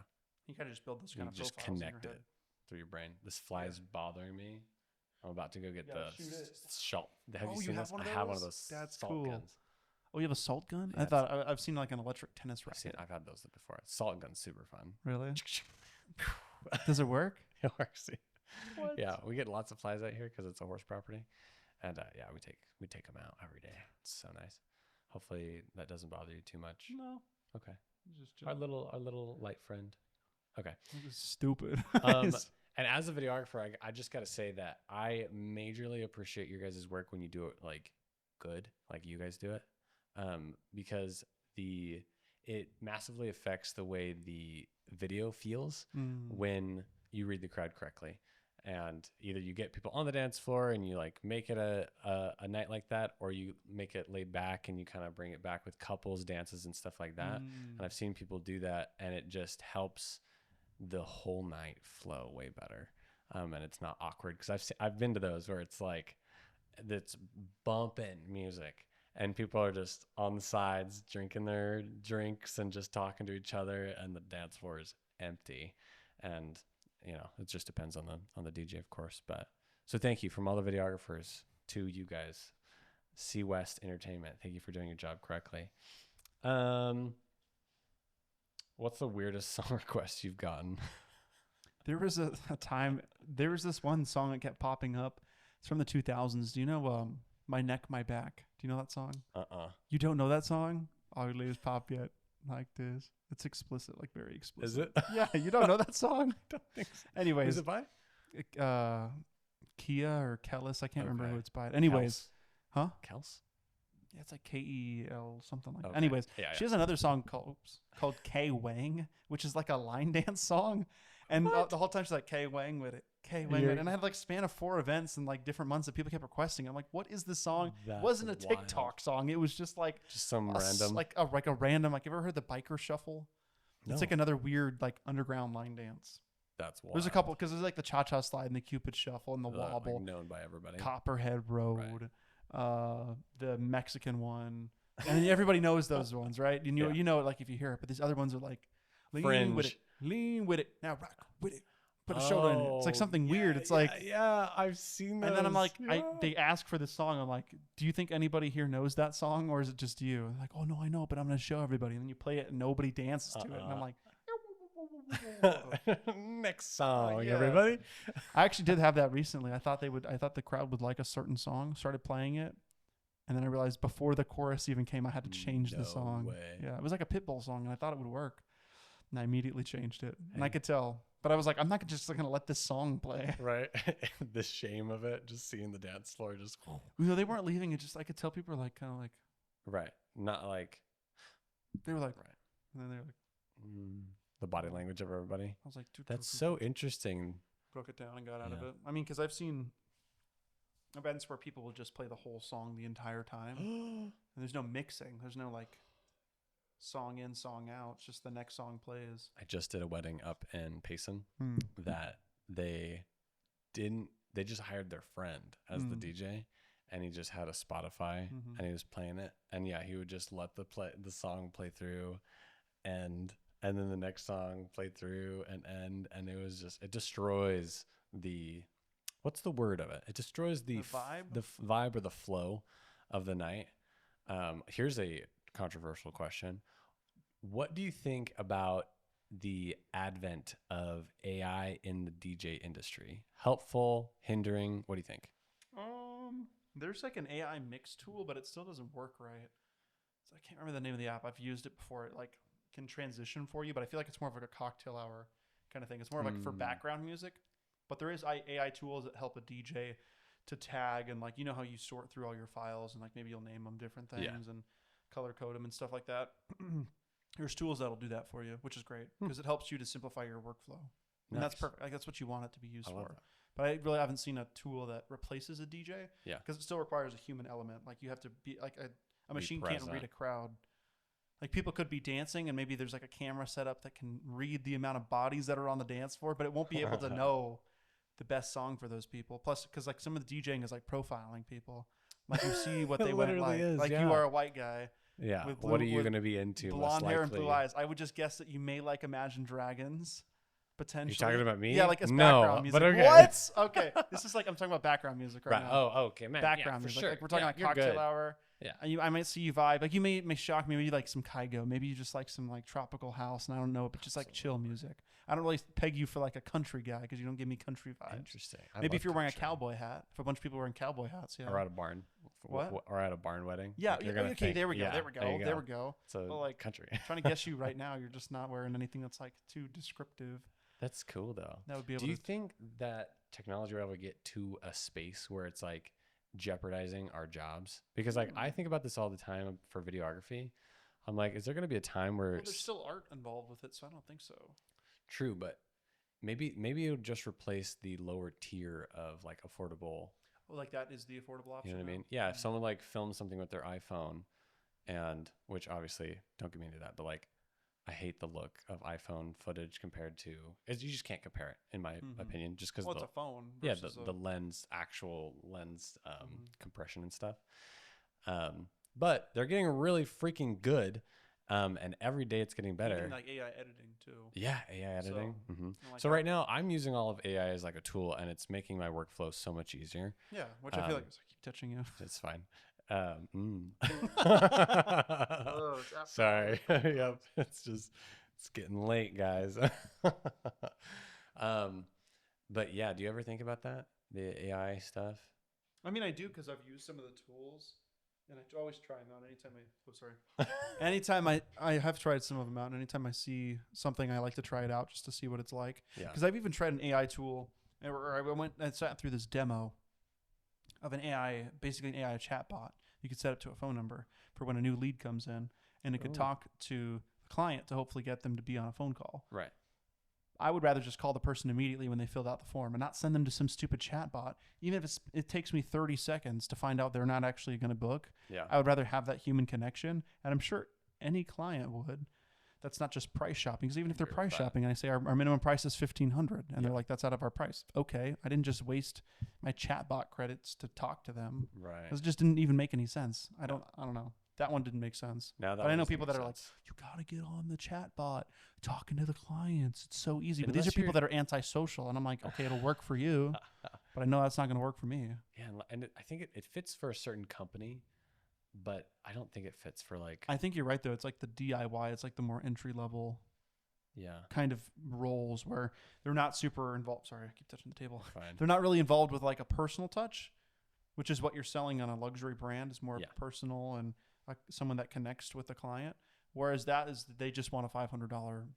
You kind of just build those You kind of just profiles connect in your it head. through your brain. This fly is bothering me. I'm about to go get gotta the shoot it. salt. Have Oh, you you seen have this? one of I have one of those? those That's salt cool. guns. Oh, you have a salt gun? Yeah, I thought I've seen like an electric tennis racket. I've had those before. Salt gun's super fun. Really? Does it work? It works. What? Yeah, we get lots of flies out here because it's a horse property, and yeah, we take them out every day. It's so nice. Hopefully that doesn't bother you too much. No. Okay. Just Our little light friend. Okay. stupid. And as a videographer, I just got to say that I majorly appreciate your guys' work when you do it like good, like you guys do it, because it massively affects the way the video feels when you read the crowd correctly. And either you get people on the dance floor and you like make it a night like that, or you make it laid back and you kind of bring it back with couples dances and stuff like that. And I've seen people do that, and it just helps the whole night flow way better. And it's not awkward, because I've been to those where it's like it's bumping music and people are just on the sides drinking their drinks and just talking to each other, and the dance floor is empty. And it just depends on the DJ, of course. But so thank you from all the videographers to you guys, C West Entertainment. Thank you for doing your job correctly. What's the weirdest song request you've gotten? There was a time, there was this one song that kept popping up. It's from the 2000s. Do you know My Neck, My Back? Do you know that song? You don't know that song? All your latest pop yet like this. It's explicit, like very explicit. Is it? Yeah, you don't know that song? I don't think so. Anyways. Is it by? Kia or Kellis. I can't remember who it's by. Anyways. Kels? Huh? Kels? Yeah, it's like Kel something like that. Okay. Anyways, Yeah, she has another song called K Wang, which is like a line dance song. And the whole time she's like, K Wang with it, K Wang with it. And I had like a span of 4 events and like different months that people kept requesting. I'm like, what is this song? It wasn't a TikTok song. It was just like some random, like a random, like, you ever heard the biker shuffle? No. It's like another weird like underground line dance. That's wild. There's a couple, because there's like the cha-cha slide and the Cupid shuffle and the wobble. Like known by everybody. Copperhead Road, the Mexican one. And everybody knows those ones, right? You know it like if you hear it, but these other ones are like lean with it, now rock with it, put a shoulder in it. It's like something weird. It's like I've seen those. And then I'm like, they ask for this song. I'm like, do you think anybody here knows that song, or is it just you? They're like, oh no, I know, but I'm gonna show everybody. And then you play it and nobody dances to it, and I'm like, next song, yeah. everybody. I actually did have that recently. I thought the crowd would like a certain song. Started playing it. And then I realized before the chorus even came, I had to change the song. Way. Yeah, it was like a Pitbull song, and I thought it would work. And I immediately changed it. And I could tell. But I was like, I'm not just going to let this song play. Right. The shame of it, just seeing the dance floor just... They weren't leaving it. Just I could tell people were like, kind of like... Right. Not like... They were like... Right. And then they were like... the body language of everybody. I was like, dude... That's so interesting. Broke it down and got out of it. I mean, because I've seen events where people will just play the whole song the entire time. And there's no mixing. There's no like song in, song out. It's just the next song plays. I just did a wedding up in Payson that they just hired their friend as the DJ, and he just had a Spotify and he was playing it. And yeah, he would just let the song play through and then the next song played through and end. And it was just, it destroys the, what's the word of it? It destroys the vibe, the vibe or the flow of the night. Here's a controversial question. What do you think about the advent of AI in the DJ industry? Helpful, hindering? What do you think? There's like an AI mix tool, but it still doesn't work right. So I can't remember the name of the app. I've used it before. It like can transition for you, but I feel like it's more of like a cocktail hour kind of thing. It's more like for background music, but there is AI tools that help a DJ to tag and like, you know how you sort through all your files and like maybe you'll name them different things and color code them and stuff like that. There's tools that'll do that for you, which is great because it helps you to simplify your workflow. And that's perfect. Like that's what you want it to be used for. That. But I really haven't seen a tool that replaces a DJ. Yeah. Because it still requires a human element. Like you have to be like a machine can't read a crowd. Like people could be dancing and maybe there's like a camera set up that can read the amount of bodies that are on the dance floor, but it won't be able to know the best song for those people. Plus, because like some of the DJing is like profiling people. Like you see what they went like. Like you are a white guy. Yeah. With blue, what are you going to be into? Blonde hair and blue eyes. I would just guess that you may like Imagine Dragons. Potentially. You're talking about me? Yeah, like it's background music. But okay. What? Okay. This is like, I'm talking about background music right now. Oh, okay, man. Background music. Sure. Like we're talking like cocktail hour. Yeah. And I might see you vibe. Like you may shock me. Maybe you like some Kygo. Maybe you just like some like tropical house. And I don't know, but just like chill music. I don't really peg you for like a country guy because you don't give me country vibes. Interesting. Maybe if you're wearing a cowboy hat. If a bunch of people are wearing cowboy hats. Yeah. Or at a barn. What? Or at a barn wedding. Yeah. Like Okay. There we go. There we go. There we go. So well, like country. Trying to guess you right now. You're just not wearing anything that's like too descriptive. That's cool though. That would be able Do you think that technology will ever get to a space where it's like jeopardizing our jobs? Because like I think about this all the time for videography. I'm like, is there going to be a time where there's still art involved with it, so I don't think so. True, but maybe it'll just replace the lower tier of like affordable. Well, like that is the affordable option. You know what I mean? Yeah, if someone like films something with their iPhone, and which obviously don't get me into that, but like I hate the look of iPhone footage compared to. You just can't compare it, in my opinion, just because it's a phone. Yeah, the actual lens compression and stuff. But they're getting really freaking good And every day it's getting better. Even like AI editing too. Yeah, AI editing. Like So right now I'm using all of AI as like a tool, and it's making my workflow so much easier. Yeah, which I feel like I keep touching you. It's fine. Oh, it's Sorry. Yep. It's getting late, guys. But yeah, do you ever think about that? The AI stuff? I mean, I do because I've used some of the tools, and I always try them out anytime anytime I have tried some of them out, and anytime I see something, I like to try it out just to see what it's like. Yeah. Because I've even tried an AI tool, or I went and sat through this demo of an AI, basically an AI chatbot. You could set it to a phone number for when a new lead comes in, and it could talk to the client to hopefully get them to be on a phone call. Right. I would rather just call the person immediately when they filled out the form and not send them to some stupid chatbot. Even if it takes me 30 seconds to find out they're not actually going to book, Yeah. I would rather have that human connection. And I'm sure any client would. That's not just price shopping. Because even if they're price shopping and I say our minimum price is $1,500 and they're like, that's out of our price. Okay. I didn't just waste my chatbot credits to talk to them. Right. It just didn't even make any sense. I don't know. That one didn't make sense. Now but I know people that are like, you got to get on the chat bot, talking to the clients. It's so easy. But these are people that are antisocial. And I'm like, okay, it'll work for you. But I know that's not going to work for me. Yeah. And I think it fits for a certain company, but I don't think it fits for like. I think you're right, though. It's like the DIY. It's like the more entry level kind of roles where they're not super involved. Sorry, I keep touching the table. Fine. They're not really involved with like a personal touch, which is what you're selling on a luxury brand. Is more personal and like someone that connects with the client, whereas that is they just want a $500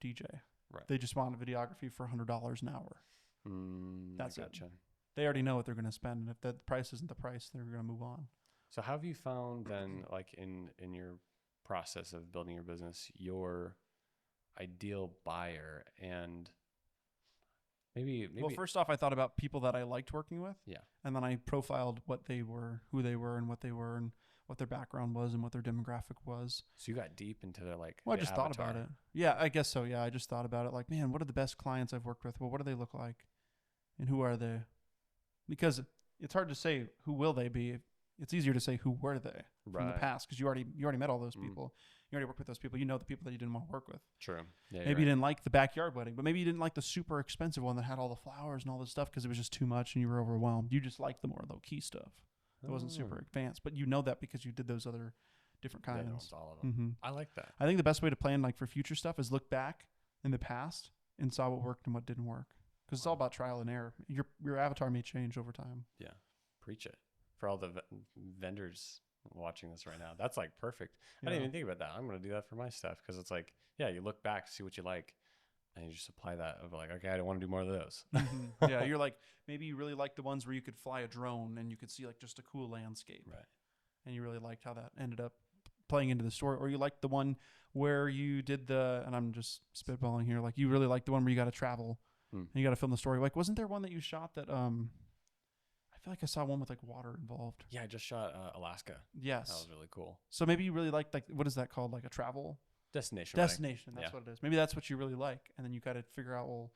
DJ. Right. They just want a videography for $100 an hour. That's it. They already know what they're going to spend, and if the price isn't the price, they're going to move on. So how have you found then, like in your process of building your business, your ideal buyer? And maybe well, first off, I thought about people that I liked working with. Yeah. And then I profiled what they were, who they were, and what they were, and what their background was, and what their demographic was. So you got deep into their like. Well, I just thought about it. Yeah, I guess so. Yeah, I just thought about it. Like, man, what are the best clients I've worked with? Well, what do they look like, and who are they? Because it's hard to say who will they be. It's easier to say who were they from the past because you already met all those people. You already worked with those people. You know the people that you didn't want to work with. True. Yeah, maybe you didn't like the backyard wedding, but maybe you didn't like the super expensive one that had all the flowers and all this stuff because it was just too much and you were overwhelmed. You just liked the more low key stuff. It wasn't super advanced, but you know that because you did those other different kinds. All of them. I like that. I think the best way to plan like for future stuff is look back in the past and saw what worked and what didn't work because it's all about trial and error. Your avatar may change over time. Yeah, preach it for all the vendors watching this right now. That's like perfect. I didn't even think about that. I'm going to do that for my stuff because it's like, yeah, you look back, see what you like, and you just apply that of like, okay, I don't want to do more of those. Yeah, you're like, maybe you really like the ones where you could fly a drone and you could see like just a cool landscape. Right. And you really liked how that ended up playing into the story. Or you liked the one where you did the, and I'm just spitballing here, like you really liked the one where you got to travel and you got to film the story. Like, wasn't there one that you shot that, I feel like I saw one with like water involved. Yeah, I just shot Alaska. Yes. That was really cool. So maybe you really liked like, what is that called? Like a travel? Destination. That's what it is. Maybe that's what you really like. And then you got to figure out, well,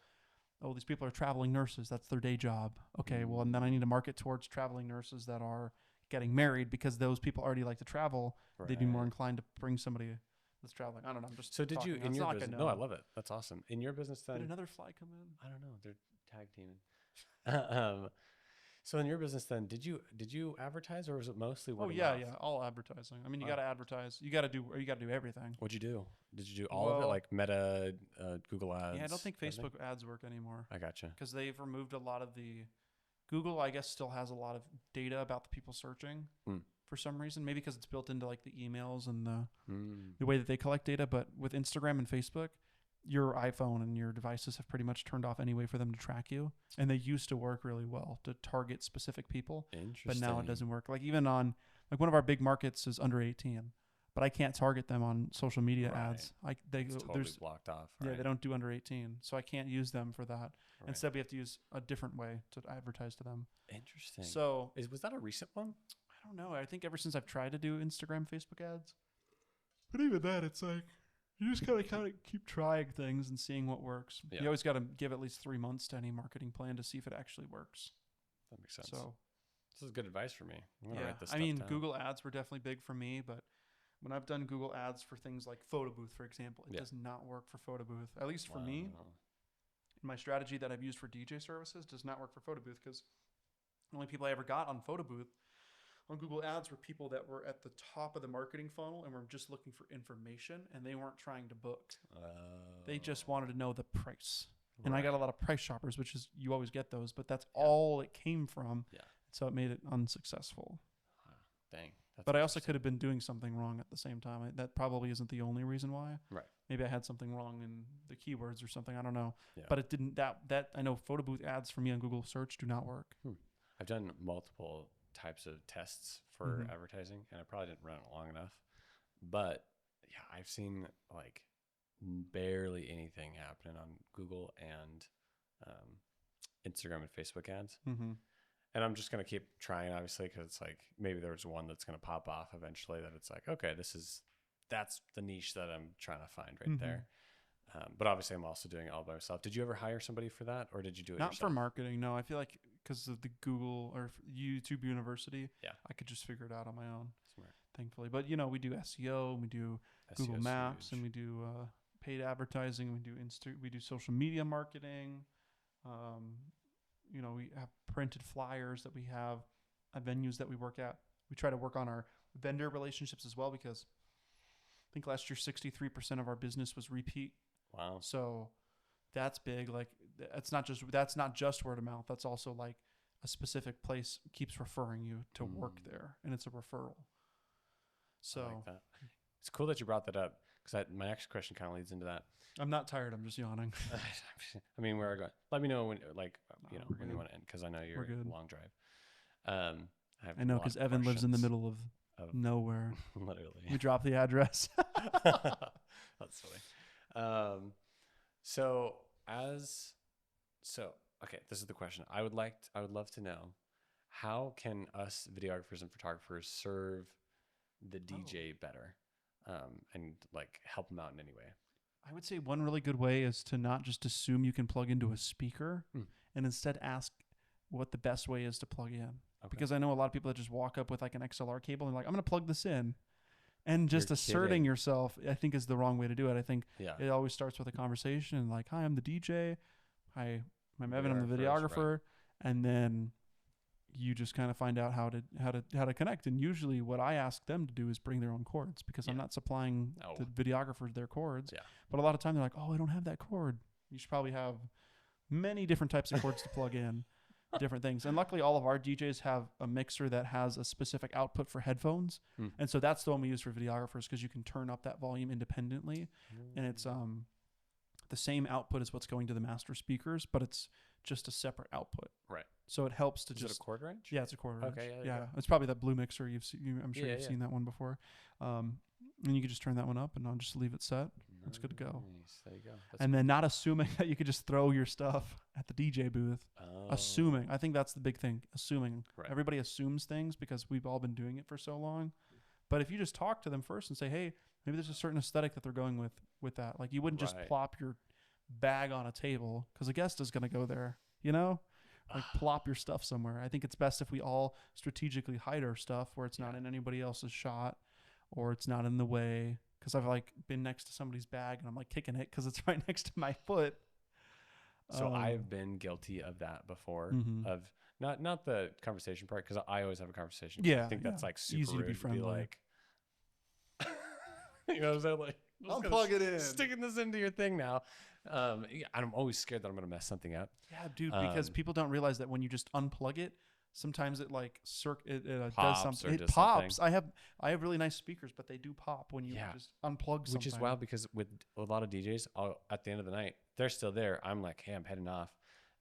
oh, these people are traveling nurses. That's their day job. Okay, well, and then I need to market towards traveling nurses that are getting married because those people already like to travel. Right. They'd be more inclined to bring somebody that's traveling. I don't know. I'm just so did talking. you in your business? No, I love it. That's awesome. In your business then? Did another fly come in? I don't know. They're tag teaming. So in your business then, did you advertise or was it mostly word of mouth? All advertising. I mean, you got to advertise. You got to do everything. What'd you do? Did you do all of it, like Meta, Google Ads? Yeah, I don't think Facebook ads work anymore. I gotcha. Because they've removed a lot of the. Google, I guess, still has a lot of data about the people searching for some reason. Maybe because it's built into like the emails and the way that they collect data. But with Instagram and Facebook, your iPhone and your devices have pretty much turned off any way for them to track you. And they used to work really well to target specific people. Interesting. But now it doesn't work. Like even on, like one of our big markets is under 18, but I can't target them on social media ads. It's totally blocked off. Right? Yeah, they don't do under 18. So I can't use them for that. Right. Instead, we have to use a different way to advertise to them. Interesting. So was that a recent one? I don't know. I think ever since I've tried to do Instagram, Facebook ads, but even that, it's like, you just gotta kind of keep trying things and seeing what works. Yeah. You always got to give at least 3 months to any marketing plan to see if it actually works. That makes sense. So this is good advice for me. I'm gonna write this stuff I mean, down. Google ads were definitely big for me, but when I've done Google ads for things like photo booth, for example, it Yeah. does not work for photo booth. At least for me, my strategy that I've used for DJ services does not work for photo booth, because the only people I ever got on photo booth on Google ads were people that were at the top of the marketing funnel and were just looking for information, and they weren't trying to book. They just wanted to know the price. And I got a lot of price shoppers, which is, you always get those, but that's all it came from. Yeah. So it made it unsuccessful. Dang. But I also could have been doing something wrong at the same time. That probably isn't the only reason why. Right. Maybe I had something wrong in the keywords or something. I don't know. Yeah. But it didn't. That I know photo booth ads for me on Google search do not work. I've done multiple types of tests for advertising, and I probably didn't run it long enough. But yeah, I've seen like barely anything happening on Google and Instagram and Facebook ads. And I'm just going to keep trying, obviously, because it's like maybe there's one that's going to pop off eventually that it's like, okay, that's the niche that I'm trying to find right there. But obviously, I'm also doing it all by myself. Did you ever hire somebody for that, or did you do it Not yourself? for marketing, no. I feel like because of the Google or YouTube University, I could just figure it out on my own. Smart. Thankfully. But, you know, we do SEO, we do Google SEO's Maps, huge. and we do paid advertising, we do social media marketing. You know, we have printed flyers that we have at venues that we work at. We try to work on our vendor relationships as well, because I think last year 63% of our business was repeat. Wow. So that's big. Like that's not just word of mouth. That's also like a specific place keeps referring you to work there, and it's a referral. So I like that. It's cool that you brought that up, because my next question kind of leads into that. I'm not tired. I'm just yawning. I mean, where are we going? Let me know when, like, we're when you good. want to end, because I know you're good. a long drive. I know, because Evan lives in the middle of nowhere. Literally. We drop the address. That's funny. Okay, this is the question. I would love to know, how can us videographers and photographers serve the DJ better, and like help them out in any way? I would say one really good way is to not just assume you can plug into a speaker, and instead ask what the best way is to plug in. Okay. Because I know a lot of people that just walk up with like an XLR cable and like, I'm going to plug this in. And just asserting yourself, I think, is the wrong way to do it. I think it always starts with a conversation and like, hi, I'm the DJ. Hi, I'm Evan. I'm the videographer. Right. And then you just kind of find out how to connect. And usually what I ask them to do is bring their own cords, because I'm not supplying the videographers their cords. Yeah. But a lot of time they're like, oh, I don't have that cord. You should probably have many different types of cords to plug in, different things. And luckily all of our DJs have a mixer that has a specific output for headphones. And so that's the one we use for videographers, because you can turn up that volume independently. And it's the same output as what's going to the master speakers, but it's just a separate output. Right. So it helps to Is it a quarter inch? Yeah, it's a quarter inch. Okay. Yeah. It's probably that blue mixer I'm sure you've seen that one before. And you can just turn that one up, and I'll just leave it set. It's good to go. Nice. There you go. And then not assuming that you could just throw your stuff at the DJ booth. Assuming. I think that's the big thing. Assuming. Right. Everybody assumes things because we've all been doing it for so long. But if you just talk to them first and say, hey, maybe there's a certain aesthetic that they're going with that. Like, you wouldn't just plop your bag on a table, because a guest is going to go there, you know? Like, plop your stuff somewhere. I think it's best if we all strategically hide our stuff where it's not in anybody else's shot, or it's not in the way. Because I've like been next to somebody's bag and I'm like kicking it because it's right next to my foot. So I've been guilty of that before, of not the conversation part, because I always have a conversation. Yeah, I think that's like super easy to be friendly. Like, you know what I'm saying? Like, I'll plug it in. Sticking this into your thing now. I'm always scared that I'm going to mess something up. Yeah, dude, because people don't realize that when you just unplug it, sometimes it like does something. It pops. Something. I have really nice speakers, but they do pop when you just unplug something. Which is wild, because with a lot of DJs, at the end of the night, they're still there. I'm like, hey, I'm heading off.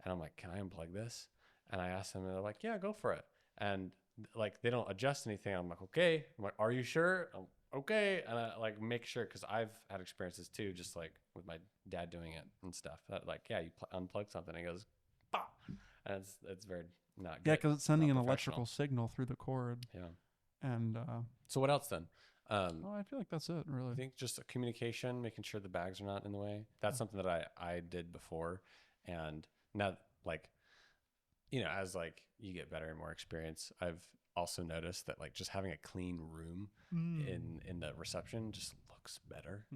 And I'm like, can I unplug this? And I ask them, and they're like, yeah, go for it. And like, they don't adjust anything. I'm like, okay. I'm like, are you sure? Okay. And I like make sure, because I've had experiences too, just like with my dad doing it and stuff. That like, yeah, you unplug something, and it goes, bah! And it's very not good. Yeah, because it's sending an electrical signal through the cord. Yeah. And so what else then? I feel like that's it, really. I think just communication, making sure the bags are not in the way. That's something that I did before. And now, like, you know, as like you get better and more experience, I've also noticed that like just having a clean room in the reception just looks better.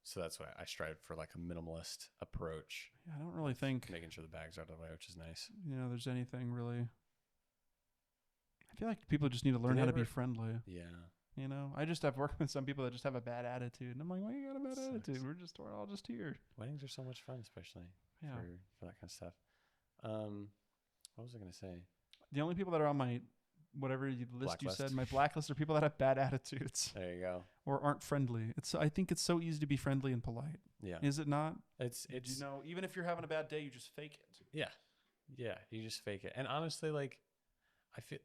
So that's why I strive for like a minimalist approach. Yeah, I don't really think Making sure the bags are out of the way, which is nice. there's anything really. I feel like people just need to learn how to be friendly. Yeah. I just have worked with some people that just have a bad attitude, and I'm like, why you got a bad attitude? We're all just here. Weddings are so much fun, especially for that kind of stuff. What was I gonna say? The only people that are on my whatever list Blacklist. you said, my blacklist, are people that have bad attitudes. There you go. Or aren't friendly. I think it's so easy to be friendly and polite. Yeah. Is it not? It's even if you're having a bad day, you just fake it. Yeah. Yeah. You just fake it. And honestly, like I feel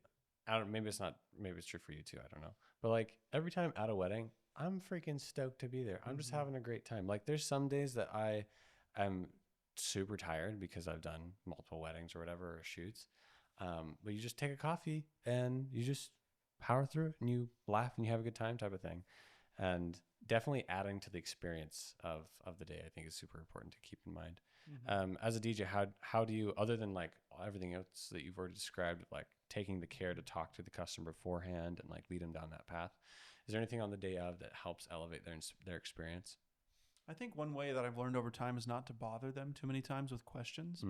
maybe it's true for you too. I don't know. But like every time at a wedding, I'm freaking stoked to be there. I'm just having a great time. Like there's some days that I am super tired because I've done multiple weddings or whatever, or shoots. But you just take a coffee and you just power through it and you laugh and you have a good time type of thing. And definitely adding to the experience of the day, I think is super important to keep in mind. As a DJ, how do you, other than like everything else that you've already described, like taking the care to talk to the customer beforehand and like lead them down that path, is there anything on the day of that helps elevate their experience? I think one way that I've learned over time is not to bother them too many times with questions.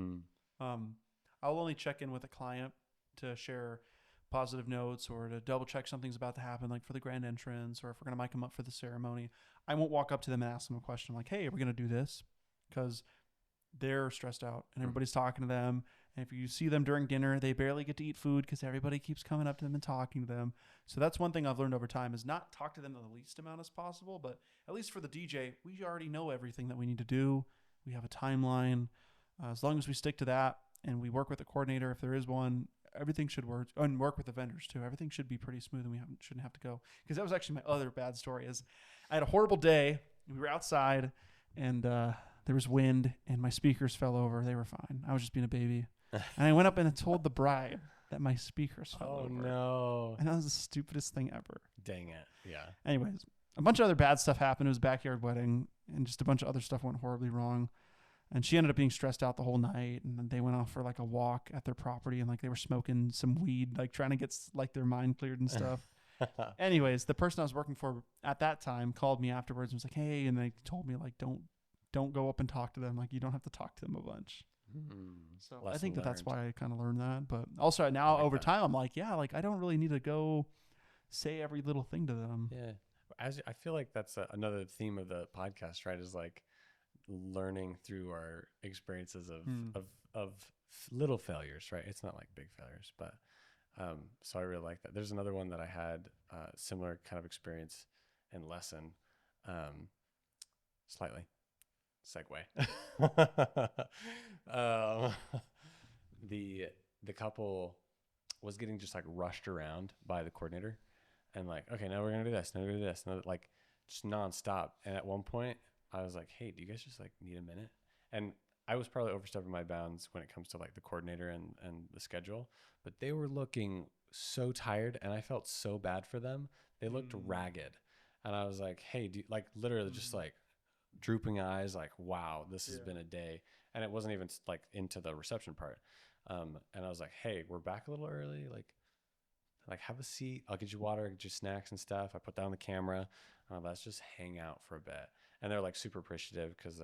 I'll only check in with a client to share positive notes or to double check something's about to happen, like for the grand entrance, or if we're going to mic them up for the ceremony. I won't walk up to them and ask them a question like, hey, are we going to do this? Because they're stressed out and everybody's talking to them. And if you see them during dinner, they barely get to eat food because everybody keeps coming up to them and talking to them. So that's one thing I've learned over time, is not talk to them the least amount as possible. But at least for the DJ, we already know everything that we need to do. We have a timeline. As long as we stick to that and we work with the coordinator, if there is one, everything should work. And work with the vendors too. Everything should be pretty smooth and shouldn't have to go. Because that was actually my other bad story. Is I had a horrible day. We were outside and there was wind and my speakers fell over. They were fine. I was just being a baby. And I went up and told the bride that my speakers fell over. Oh, no. And that was the stupidest thing ever. Dang it. Yeah. Anyways, a bunch of other bad stuff happened. It was a backyard wedding, and just a bunch of other stuff went horribly wrong. And she ended up being stressed out the whole night. And then they went off for like a walk at their property, and like they were smoking some weed, like trying to get like their mind cleared and stuff. Anyways, the person I was working for at that time called me afterwards and was like, hey, and they told me like, don't go up and talk to them. Like, you don't have to talk to them a bunch. So I think that's why I kind of learned that. But also now over time, I'm like, yeah, like I don't really need to go say every little thing to them. Yeah. I feel like that's another theme of the podcast, right? Is like learning through our experiences of little failures, right? It's not like big failures, but so I really like that. There's another one that I had similar kind of experience and lesson, slightly. Segue. The couple was getting just like rushed around by the coordinator, and like, okay, now we're gonna do this, now we're gonna do this, and like just nonstop. And at one point, I was like, hey, do you guys just like need a minute? And I was probably overstepping my bounds when it comes to like the coordinator and the schedule, but they were looking so tired, and I felt so bad for them. They looked ragged, and I was like, hey, like literally just like drooping eyes, like, wow, this has been a day. And it wasn't even like into the reception part. And I was like, hey, we're back a little early, like have a seat, I'll get you water, get you snacks and stuff. I put down the camera, let's just hang out for a bit. And they're like super appreciative because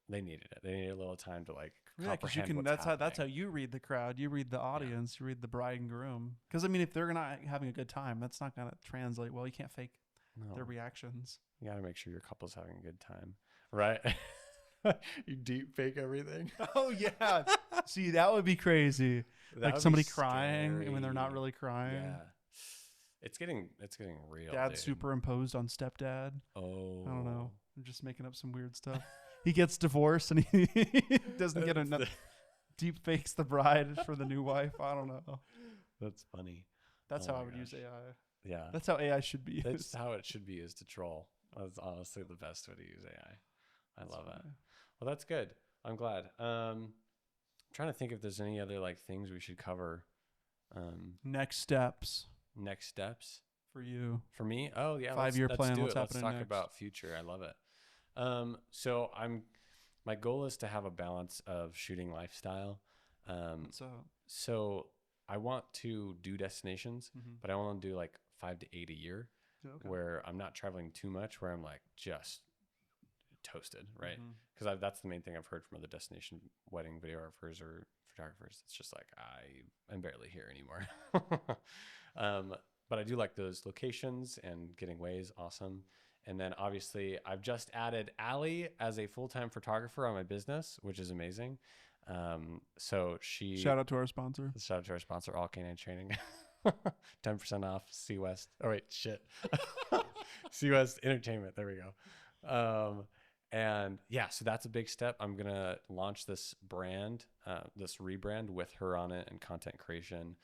they needed it. They needed a little time to like comprehend what's happening. That's how you read the crowd. You read the audience. You read the bride and groom. Because I mean, if they're not having a good time, that's not gonna translate well. You can't fake their reactions. You gotta make sure your couple's having a good time. Right? You deep fake everything. Oh yeah. See, that would be crazy. That like somebody crying and when they're not really crying. Yeah. It's getting real. Dad superimposed on stepdad. Oh. I don't know. I'm just making up some weird stuff. He gets divorced and he doesn't get enough deep fakes the bride for the new wife. I don't know. That's funny. That's how I would use AI. Yeah. That's how AI should be used. That's how it should be used to troll. That's honestly the best way to use AI. I love it. Well, that's good. I'm glad. I'm trying to think if there's any other like things we should cover. Next steps for you. For me? Oh yeah. 5-year plan. What's happening Let's talk next? about future. I love it. So my goal is to have a balance of shooting lifestyle. So I want to do destinations, but I want to do like 5 to 8 a year, where I'm not traveling too much, where I'm like just toasted, right? Because that's the main thing I've heard from other destination wedding videographers or photographers. It's just like I am barely here anymore. But I do like those locations, and getting away is awesome. And then obviously I've just added Allie as a full-time photographer on my business, which is amazing. So Shout out to our sponsor. Shout out to our sponsor, All Canine Training. 10% off C West. Oh wait, shit. C West Entertainment. There we go. And yeah, so that's a big step. I'm gonna launch this brand, this rebrand with her on it, and content creation,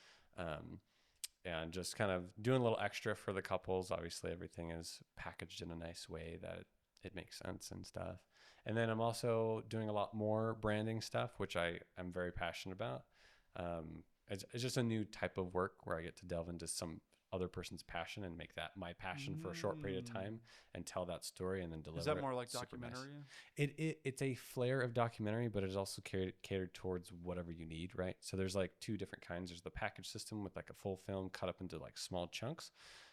and just kind of doing a little extra for the couples. Obviously, everything is packaged in a nice way that it makes sense and stuff. And then I'm also doing a lot more branding stuff, which I am very passionate about. It's just a new type of work where I get to delve into some other person's passion and make that my passion for a short period of time, and tell that story and then deliver. Is that more like super documentary? Nice. It's a flair of documentary, but it's also catered towards whatever you need, right? So there's like two different kinds. There's the package system with like a full film cut up into like small chunks.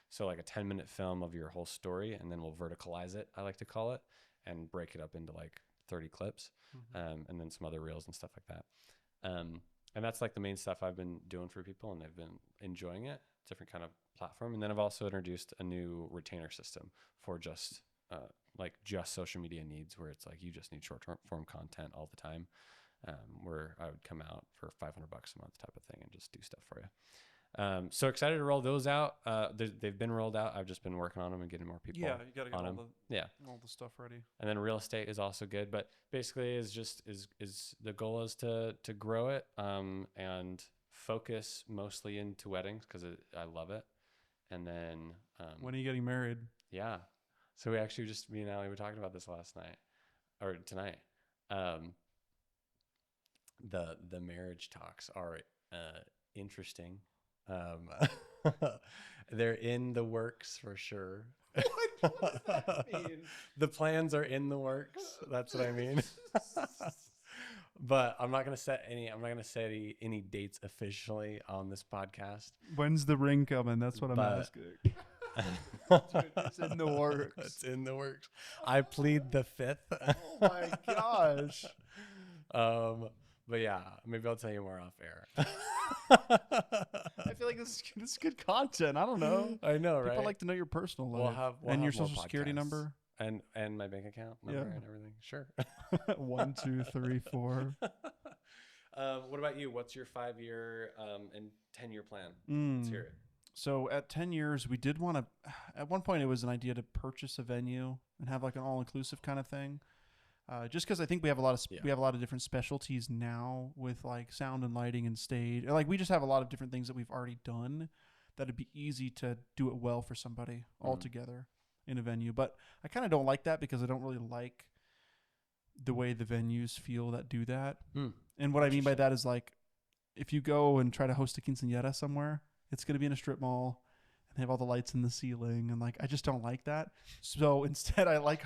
So like a 10-minute film of your whole story, and then we'll verticalize it, I like to call it, and break it up into like 30 clips, and then some other reels and stuff like that. And that's like the main stuff I've been doing for people, and they've been enjoying it. Different kind of platform. And then I've also introduced a new retainer system for just just social media needs, where it's like you just need short form content all the time, where I would come out for $500 a month type of thing and just do stuff for you. So excited to roll those out. They've been rolled out. I've just been working on them and getting more people. Yeah, you gotta get all the stuff ready. And then real estate is also good, but basically is the goal is to grow it, and focus mostly into weddings, because I love it. And then when are you getting married? Yeah, so we actually just, me and Allie were talking about this last night or tonight. The marriage talks are interesting. They're in the works for sure. What does that mean? The plans are in the works. That's what I mean. But I'm not gonna set any dates officially on this podcast. When's the ring coming? That's what I'm asking. Dude, it's in the works. It's in the works. I plead the fifth. Oh my gosh. But yeah, maybe I'll tell you more off air. I feel like this is good content. I don't know. I know, right? People like to know your personal life. We'll and have your more social security podcasts. number. And my bank account number and everything. Sure. 1, 2, 3, 4. What about you? What's your 5-year and 10-year plan? Let's hear it. So at 10 years, we did want to, at one point it was an idea to purchase a venue and have like an all-inclusive kind of thing. Just because I think we have a lot of different specialties now with like sound and lighting and stage. Like we just have a lot of different things that we've already done that'd be easy to do it well for somebody all together in a venue. But I kind of don't like that, because I don't really like the way the venues feel that do that. And what I mean by that is, like, if you go and try to host a quinceañera somewhere, it's going to be in a strip mall and they have all the lights in the ceiling, and like I just don't like that. So instead, I like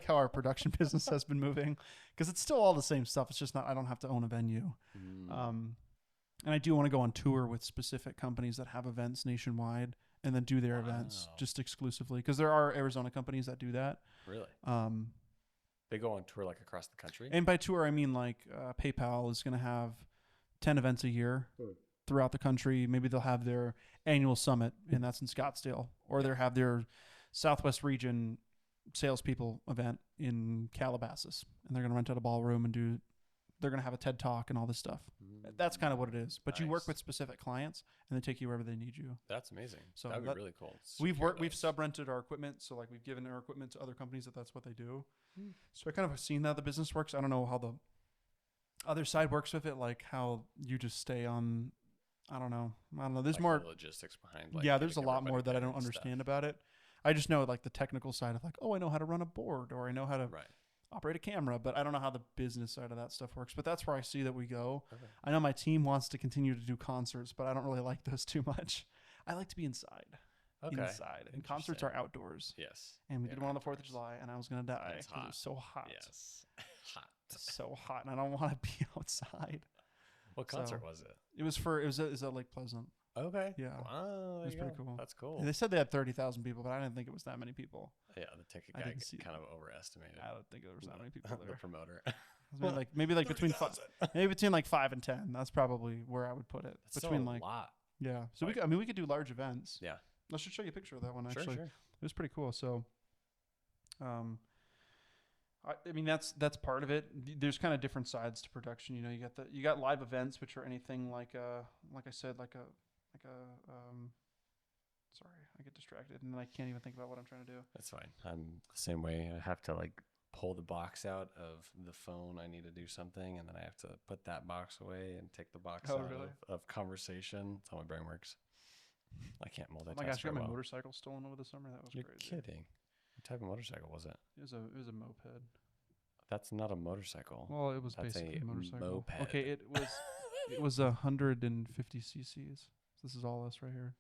how our production business has been moving, because it's still all the same stuff. It's just not, I don't have to own a venue. And I do want to go on tour with specific companies that have events nationwide, and then do their events just exclusively, because there are Arizona companies that do that. Really? They go on tour like across the country? And by tour, I mean like PayPal is going to have 10 events a year throughout the country. Maybe they'll have their annual summit, and that's in Scottsdale, or they'll have their Southwest region salespeople event in Calabasas, and they're going to rent out a ballroom and they're going to have a TED talk and all this stuff. That's kind of what it is. But you work with specific clients, and they take you wherever they need you. That's amazing. So that'd be really cool. We've sub-rented our equipment. So like we've given our equipment to other companies that's what they do. So I kind of have seen how the business works. I don't know how the other side works with it, like how you just stay on. I don't know. There's like more the logistics behind. There's a lot more that I don't understand about it. I just know like the technical side of like, I know how to run a board, or I know how to operate a camera, but I don't know how the business side of that stuff works. But that's where I see that we go. Okay. I know my team wants to continue to do concerts, but I don't really like those too much. I like to be inside. Inside. And concerts are outdoors. Yes. And we did one on the 4th of July, and I was going to die because it was so hot. Yes. Hot. So hot, and I don't want to be outside. What concert was it? It was at Lake Pleasant. Okay. Yeah. Wow. It was pretty cool. That's cool. And they said they had 30,000 people, but I didn't think it was that many people. Yeah, the ticket I guy didn't see kind of overestimated. I don't think there was that many people The there. promoter. maybe between between like 5 and 10. That's probably where I would put it. That's between still a like lot. yeah. So Like- we could do large events. Yeah. I should show you a picture of that one Sure, actually. sure. It was pretty cool. So, I mean that's part of it. There's kind of different sides to production. You know, you got live events, which are anything like I said, sorry, I get distracted and then I can't even think about what I'm trying to do. That's fine. I'm the same way. I have to like pull the box out of the phone. I need to do something, and then I have to put that box away and take the box out really? of conversation. That's how my brain works. I can't multitask. Oh my gosh, I got very my well. motorcycle stolen over the summer. That was You're crazy. kidding. What type of motorcycle was it? It was a moped. That's not a motorcycle. Well, it was That's basically a a motorcycle. moped. Okay, it was 150 cc's. This is all us right here.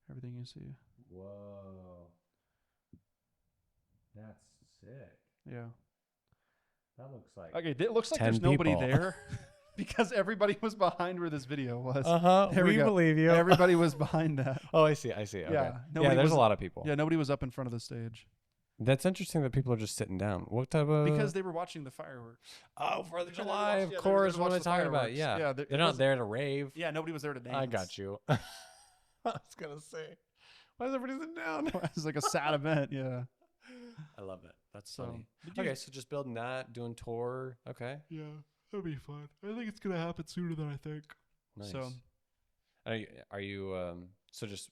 Everything you see. Whoa. That's sick. Yeah. That looks like Okay, it looks like 10 there's nobody people. there because everybody was behind where this video was. There we go. believe you. Everybody was behind that. Oh, I see. Okay. Yeah, Yeah, nobody there's was- a lot of people. Yeah, nobody was up in front of the stage That's interesting that people are just sitting down. What type of? because they were watching the fireworks. Oh, 4th of Yeah, they July, watched- of yeah, they course. watched What am I the talking about? fireworks. Yeah, Yeah, they're it not wasn't- there to rave. Yeah, nobody was there to dance. I got you. I was gonna say, why is everybody sitting down? It was like a sad event. Yeah. I love it. That's So, funny. did you- Okay, so just building that, doing tour. Okay, Yeah, that'll be fun. I think it's gonna happen sooner than I think. nice. So Are you so just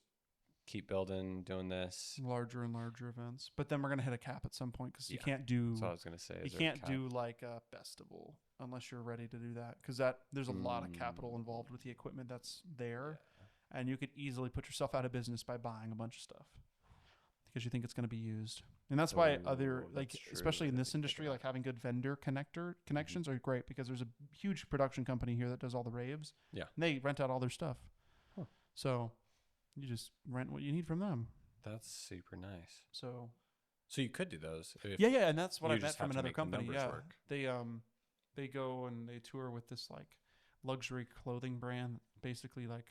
keep building, doing this? larger and larger events, but then we're gonna hit a cap at some point because you Yeah. can't do That's what I was gonna say. you Is there a can't cap? do like a festival unless you're ready to do that because there's a lot of capital involved with the equipment that's there, and you could easily put yourself out of business by buying a bunch of stuff because you think it's going to be used. And that's why other Oh, like that's true. especially I in didn't this think of industry, that. like having good vendor connections are great because there's a huge production company here that does all the raves. Yeah. And they rent out all their stuff. Huh. So you just rent what you need from them. That's super nice. So So you could do those. If yeah, and that's what you I met just have from to another make the company. numbers Yeah, work. they go and they tour with this like luxury clothing brand. Basically, like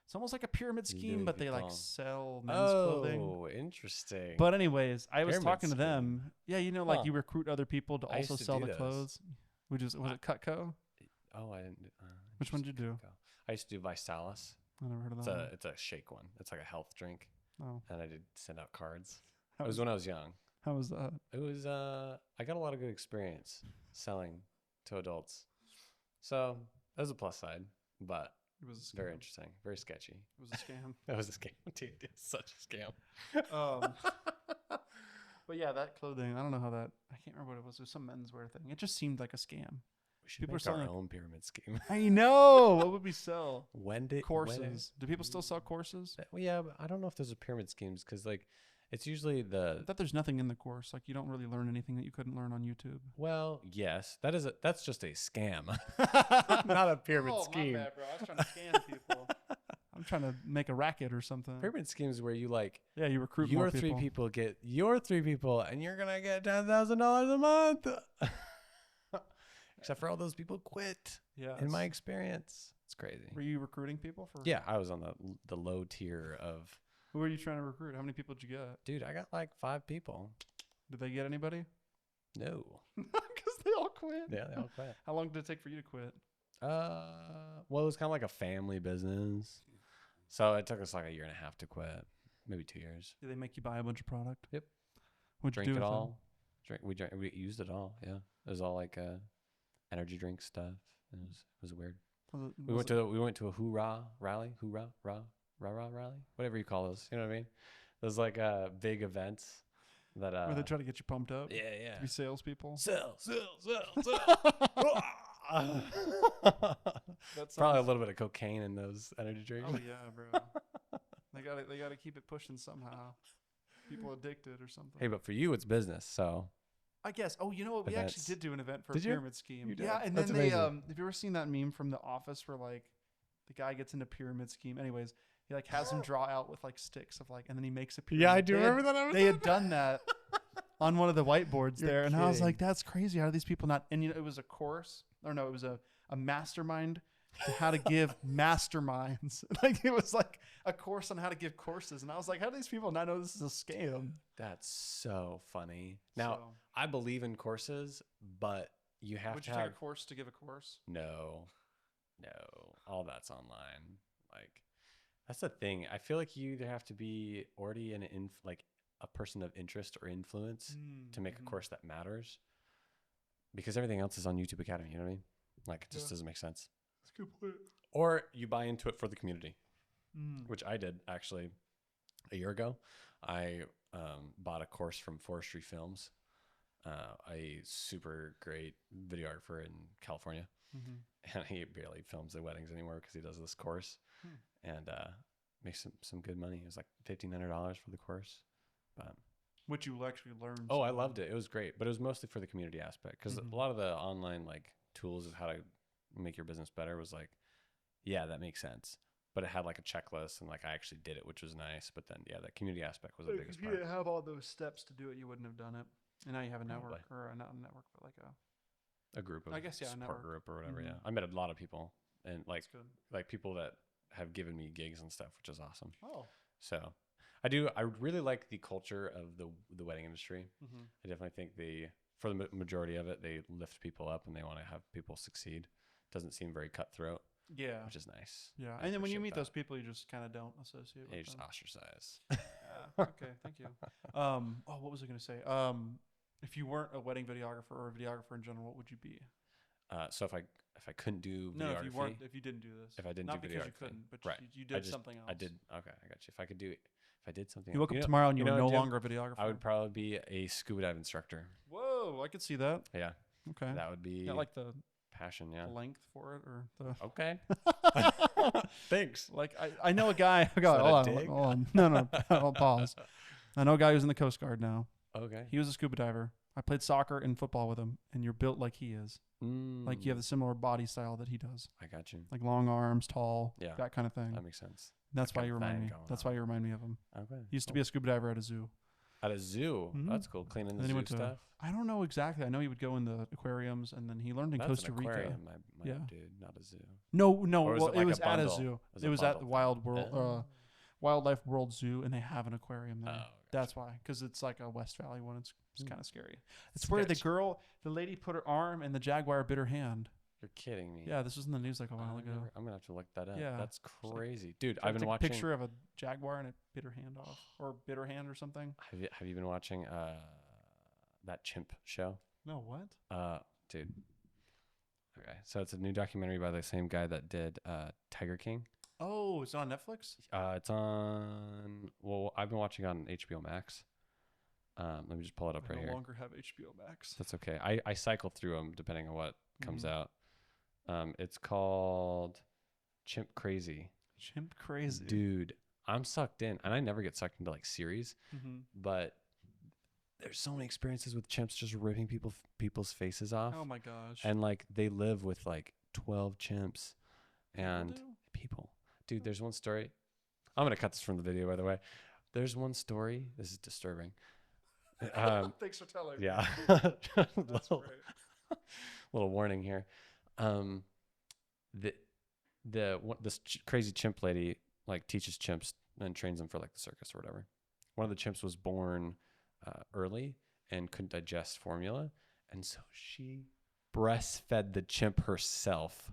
it's almost like a pyramid scheme, but they like Vuitton. sell men's clothing. Oh, interesting. But anyways, I was Pyramid talking to scheme. them. Yeah, you know, like Huh. you recruit other people to I used also to sell do the those. clothes. Was it Cutco? Oh, I didn't. Which one did you do? interesting. I used to do Visalis. I never heard of It's that. a it's a shake one. It's like a health drink, Oh, and I did send out cards. how It was was, when I was young. how was that? It was I got a lot of good experience selling to adults, so that was a plus side, but It was a scam. very interesting, very sketchy. It was a scam. That was a scam, dude. It's such a scam. But yeah, that clothing. I don't know how that. I can't remember what it was. It was some menswear thing. It just seemed like a scam. We should People are make our selling- own pyramid scheme. I know. What would we sell? Courses. Do people still sell courses? Well, yeah, but I don't know if those are pyramid schemes because like it's usually I the thought there's nothing in the course. Like you don't really learn anything that you couldn't learn on YouTube. well, yes, that's just a scam, not a pyramid scheme. My bad, bro. I was trying to scam people. I'm trying to make a racket or something. Pyramid schemes where you like Yeah, you recruit your more three people. people get your 3 people, and you're gonna get $10,000 a month. Except for all those people quit. Yeah. In my experience, it's crazy. Were you recruiting people for? Yeah, I was on the low tier of. Who were you trying to recruit? How many people did you get? Dude, I got like 5 people. Did they get anybody? No. Because they all quit. Yeah, they all quit. How long did it take for you to quit? Well, it was kind of like a family business, so it took us like a year and a half to quit, maybe 2 years. Did they make you buy a bunch of product? Yep. What'd you Drink do it with all. We used it all. Yeah, it was all like energy drink stuff. It was weird. them? We went to a hoorah rally, rally, whatever you call those. You know what I mean? Those like big events that Where they try to get you pumped up? yeah. To be salespeople? Sell. That's Probably a little bit of cocaine in those energy drinks. Oh yeah, bro. they gotta keep it pushing somehow. People addicted or something. Hey, but for you, it's business. So I guess. Oh, you know what? We Events. actually did do an event for Did a you? pyramid scheme. You did? Yeah, and That's then they amazing. have you ever seen that meme from The Office where like the guy gets into pyramid scheme? Anyways, he like has him draw out with like sticks of like, and then he makes a pyramid. yeah, I do They had- remember that. They had done that on one of the whiteboards You're there, and I was kidding. like, "That's crazy! How do these people not?" And you know, it was a course, or no, it was a mastermind to how to give masterminds. Like it was like a course on how to give courses, and I was like, how do these people not know this is a scam? That's so funny. Now, So, I believe in courses, but you have would to you have take a course to give a course? no, no, all that's online. Like that's the thing. I feel like you either have to be already like a person of interest or influence to make a course that matters, because everything else is on YouTube Academy. You know what I mean? Like it just doesn't make sense. That's a good point. Or you buy into it for the community, Mm. which I did actually a year ago. I bought a course from Forestry Films, a super great videographer in California. Mm-hmm. And he barely films the weddings anymore because he does this course and makes some good money. It was like $1,500 for the course. But Which you actually learned. I loved it. It was great, but it was mostly for the community aspect because a lot of the online like tools of how to make your business better was like, yeah, that makes sense. But it had like a checklist and like I actually did it, which was nice. But then yeah, that community aspect was the biggest If you part. didn't have all those steps to do it, you wouldn't have done it. And now you have a Probably. network, or not a network, but like A group of I guess, yeah, a support network. group or whatever. Mhm. Yeah, I met a lot of people and that's good. like people that have given me gigs and stuff, which is awesome. Oh. So I really like the culture of the wedding industry. Mm-hmm. I definitely think for the majority of it, they lift people up and they want to have people succeed. Doesn't seem very cutthroat, Yeah. which is nice. Yeah. I And then when you appreciate meet that. those people, you just kind of don't associate Yeah, you with just them. ostracize. Yeah. Okay. Thank you. What was I going to say? If you weren't a wedding videographer or a videographer in general, what would you be? So if I couldn't do videography, No, if you didn't do this. if I didn't not do because you videography, couldn't, but right. you did something else. I did. Okay, I got you. If I did something, You woke up tomorrow and you were what no I'd do? longer a videographer. I would probably be a scuba dive instructor. Whoa, I could see that. Yeah, Okay. that would be Got like the passion. Yeah. length for it, or the Okay. Thanks. like I know a guy. that a Hold dig? on. No. I'll pause. I know a guy who's in the Coast Guard now. Okay. He was a scuba diver. I played soccer and football with him, and you're built like he is. Like you have a similar body style that he does. I got you. Like long arms, tall, Yeah. that kind of thing. That makes sense. That's why got you a remind thing me. going That's on. why you remind me of him. Okay. He used to be a scuba diver at a zoo. At a zoo. Mhm. That's cool. Cleaning the Then he zoo went to- stuff. I don't know exactly. I know he would go in the aquariums, and then he learned in That's Costa an Rica. aquarium, my Yeah. dude, not a zoo. No. Or was Well, it like it was a at a bundle? zoo. Was It a was at the bundle? Wildlife World Zoo, and they have an aquarium there. Oh, That's why, because it's like a West Valley one. It's kind of scary. It's where Sketch. the lady put her arm and the jaguar bit her hand. You're kidding me. Yeah, this was in the news like a while ago. I'm gonna have to look that up. Yeah. That's like- crazy, dude. So I I've been took watching. a picture of a jaguar and it bit her hand off, or bit her hand or something. Have you been watching that chimp show? No, what? Dude. Okay, so it's a new documentary by the same guy that did Tiger King. Oh, it's on Netflix. It's on. Well, I've been watching on HBO Max. Let me just pull it up I right no here. longer have HBO Max. That's okay. I cycle through them depending on what comes Mhm. out. It's called Chimp Crazy. Chimp crazy. Dude, I'm sucked in, and I never get sucked into like series, Mm-hmm. but there's so many experiences with chimps just ripping people's faces off, Oh my gosh. and like they live with like 12 chimps, and do? people. Dude, there's one story. I'm gonna cut this from the video, by the way. There's one story. This is disturbing. Thanks for telling me. Yeah. That's little, great. little warning here. This crazy chimp lady like teaches chimps and trains them for like the circus or whatever. One of the chimps was born early and couldn't digest formula, and so she breastfed the chimp herself.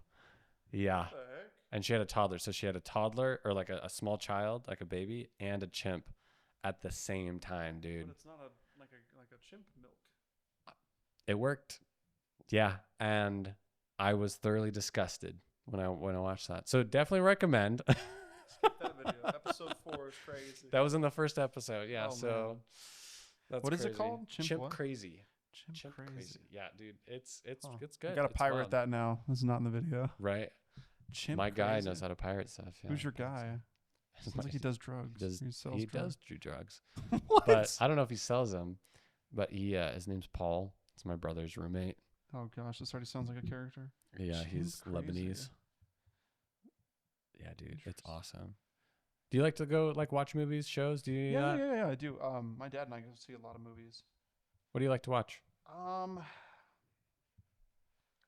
Yeah. What the heck? And she had a toddler. So she had a toddler or like a small child, like a baby, and a chimp at the same time, dude. But it's not like a chimp milk. It worked. Yeah. And I was thoroughly disgusted when I watched that. So definitely recommend. Skip that video. Episode 4 is crazy. That was in the first episode. Yeah. Oh, so man. that's What is it crazy. called? Chimp what? Crazy. Chimp crazy. Yeah, dude. It's Huh. good. You gotta It's pirate fun. that now. This is not in the video. Right. Chimp My guy crazy. knows how to pirate stuff. Yeah. Who's your guy? Sounds like he does drugs. He does do drugs. What? But I don't know if he sells them. But his name's Paul. It's my brother's roommate. Oh gosh, this already sounds like a character. Yeah, Chimp he's crazy. Lebanese. Yeah, dude, it's awesome. Do you like to go like watch movies, shows? Do you? Yeah, I do. My dad and I go see a lot of movies. What do you like to watch?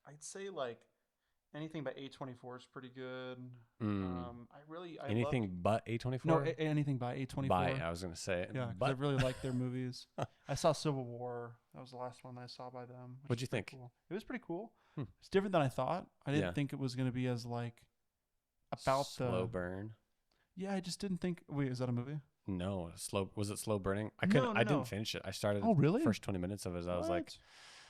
I'd say like Anything by A24 is pretty good. Mm. I Anything loved, but A24? no, anything by A24. By, I was going to say. Yeah, because I But really like their movies. I saw Civil War. That was the last one I saw by them. Which what'd is you pretty think? Cool. It was pretty cool. Hmm. It's different than I thought. I didn't Yeah. think it was going to be as like about slow burn. Yeah, I just didn't think. Wait, is that a movie? No, slow. Was it slow burning? No, I no. didn't finish it. I started Oh, really? the first 20 minutes of it. I was like,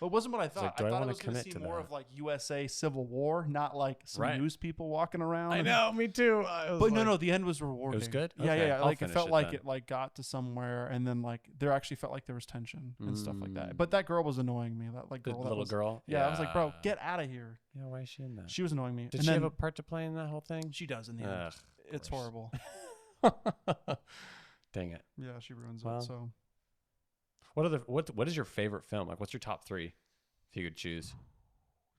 Well, it wasn't what I thought. like, do I I thought I wanna was going to commit see to more that? of like USA Civil War, not like some Right. news people walking around. I know, me too. But no, the end was rewarding. good? Yeah, Okay, yeah. I'll Like it finish felt it like then. it like got to somewhere, and then like there actually felt like there was tension and stuff like that. Mm. But that girl was annoying me. That like The girl, little girl. Yeah, I was like, bro, get out of here. Yeah, why is she in that? She was annoying me. Did And she then have a part to play in that whole thing? She does in the end. Ugh, It's course. horrible. Dang it. Yeah, she ruins Well, it. So what is your favorite film? Like, what's your top 3 if you could choose?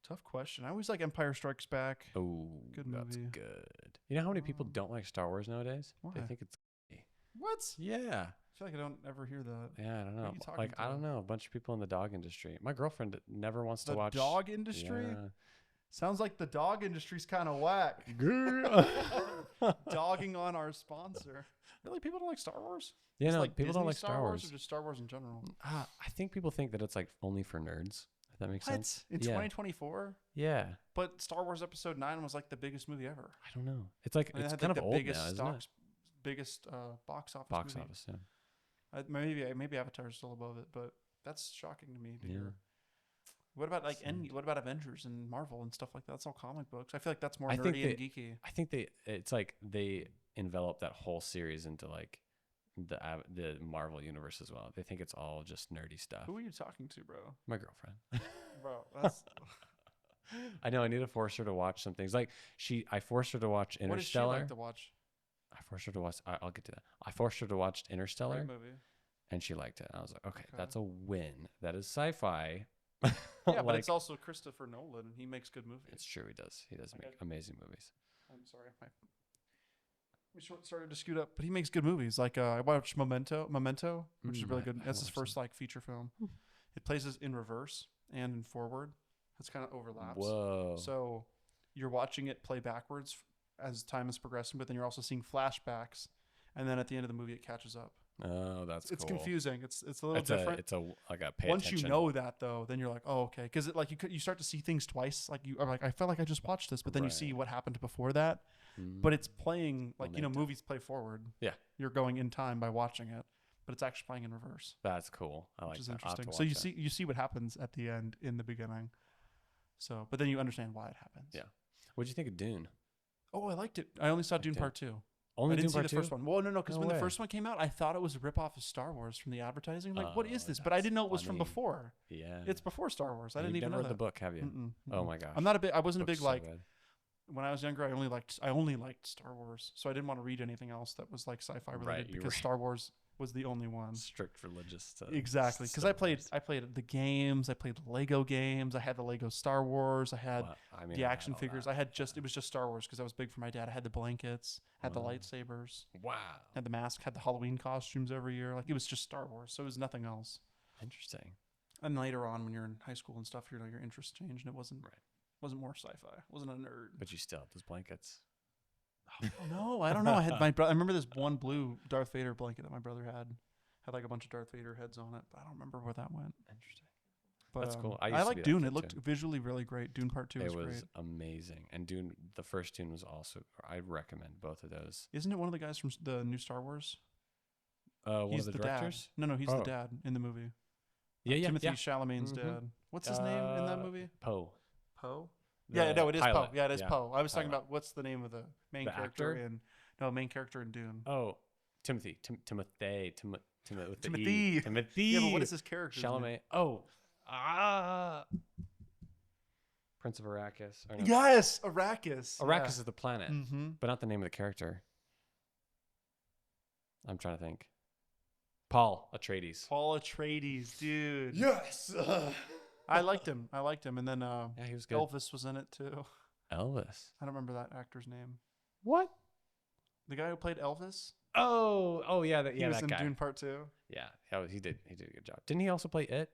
tough question. I always like Empire Strikes Back. Oh, Good that's movie. good. You know how many people don't like Star Wars nowadays? Why? They think it's What? yeah. I feel like I don't ever hear that. Yeah, I don't Who are know. you talking Like, I to? don't know. A bunch of people in the dog industry. My girlfriend never wants The to watch dog industry? Yeah. Sounds like the dog industry's kind of whack. Dogging on our sponsor. Really? People don't like Star Wars? Yeah, Just no, like people don't Disney like Star Wars. or just Star Wars in general? I think people think that it's like only for nerds. If that makes What? sense. In Yeah. 2024? Yeah. But Star Wars Episode 9 was like the biggest movie ever. I don't know. It's like And it it's had kind like of the old biggest now, isn't stocks, it? biggest box office Box movie. office. Yeah. Maybe Avatar's still above it, but that's shocking to me to Yeah. hear. What about like Sad. what about Avengers and Marvel and stuff like that? That's all comic books. I feel like that's more I think nerdy and geeky. I think it's like they envelop that whole series into like the Marvel universe as well. They think it's all just nerdy stuff. Who are you talking to, bro? My girlfriend. Bro, that's I know. I need to force her to watch some things. Like I forced her to watch what does she Interstellar. like to watch? I forced her to watch. I'll get to that. I forced her to watch Interstellar, Great movie. and she liked it. And I was like, okay, Okay. that's a win. That is sci-fi. Yeah, but Like, it's also Christopher Nolan, and he makes good movies. it's true. He does. He does Okay. make amazing movies. I'm sorry, we started to scoot up, but he makes good movies. Like I watched Memento, which is really I good. haven't That's his watched first that. like feature film. It plays us in reverse and in forward. It's kind of overlaps. Whoa. So you're watching it play backwards as time is progressing, but then you're also seeing flashbacks, and then at the end of the movie, it catches up. Oh, that's It's cool. confusing. It's a little different. It's a like a pay Once attention. you know that though, then you're like, oh, okay, because like you start to see things twice. Like you are like, I felt like I just watched this, but then you see Right. what happened before that. Mhm. But it's playing like Momentum. movies play forward. Yeah. You're going in time by watching it, but it's actually playing in reverse, That's cool. I like which is that. I'll have to interesting. So watch that. you see what happens at the end in the beginning. So, but then you understand why it happens. Yeah. What'd you think of Dune? Oh, I liked it. I only saw Dune Dune. Part 2. Only I didn't Dune see Part the first 2? one. Well, no, because No when the way. first one came out, I thought it was a ripoff of Star Wars from the advertising. I'm like, what is Oh, this? But I that's didn't know it was from funny. before. Yeah. It's before Star Wars. I And didn't you've even never know read that. the book, have you? Mm-mm, Oh mm-mm. my gosh. I'm not a big. I wasn't a Book's big so like good. when I was younger. I only liked Star Wars, so I didn't want to read anything else that was like sci-fi related Right, you because were- Star Wars was the only one. strict religious. Exactly, because I played the games. I played the Lego games. I had the Lego Star Wars. I had the action figures. I had it was just Star Wars because I was big for my dad. I had the blankets, had the Wow. lightsabers, Wow. had the mask, had the Halloween costumes every year. Like it was just Star Wars, so it was nothing else. Interesting. And later on, when you're in high school and stuff, your interests change, and it wasn't Right. wasn't more sci-fi. I wasn't a nerd. But you still have those blankets. Oh, no, I don't know. I had my brother. I remember this one blue Darth Vader blanket that my brother had like a bunch of Darth Vader heads on it, but I don't remember where that went. Interesting. But That's cool. I I used to like be that Dune. kid It looked too. visually really great. Dune Part 2 It was was great. amazing. And Dune, the first Dune was also. I recommend both of those. Isn't it one of the guys from the new Star Wars? One He's of the the directors. dad. No, he's Oh. the dad in the movie. Yeah, yeah, Timothy yeah. Chalamet's Mhm. dad. What's his name in that movie? Poe. Poe. The Yeah, no, it is pilot. Poe. Yeah, it is Yeah. Poe. I was talking Pilot. about what's the name of the main The character actor? main character in Dune. Oh, Timothy. Timothy. With the Timothy. E. Timothy. Yeah, but what is his character? Chalamet. Prince of Arrakis. Or no, Yes, Arrakis. Arrakis is the planet, Mm-hmm. but not the name of the character. I'm trying to think. Paul Atreides. Paul Atreides, dude. Yes. I liked him. And then Yeah, he was good. Elvis was in it too. Elvis. I don't remember that actor's name. What? The guy who played Elvis. Oh, yeah, He was that in guy. Dune Part 2. Yeah, he did a good job. Didn't he also play It?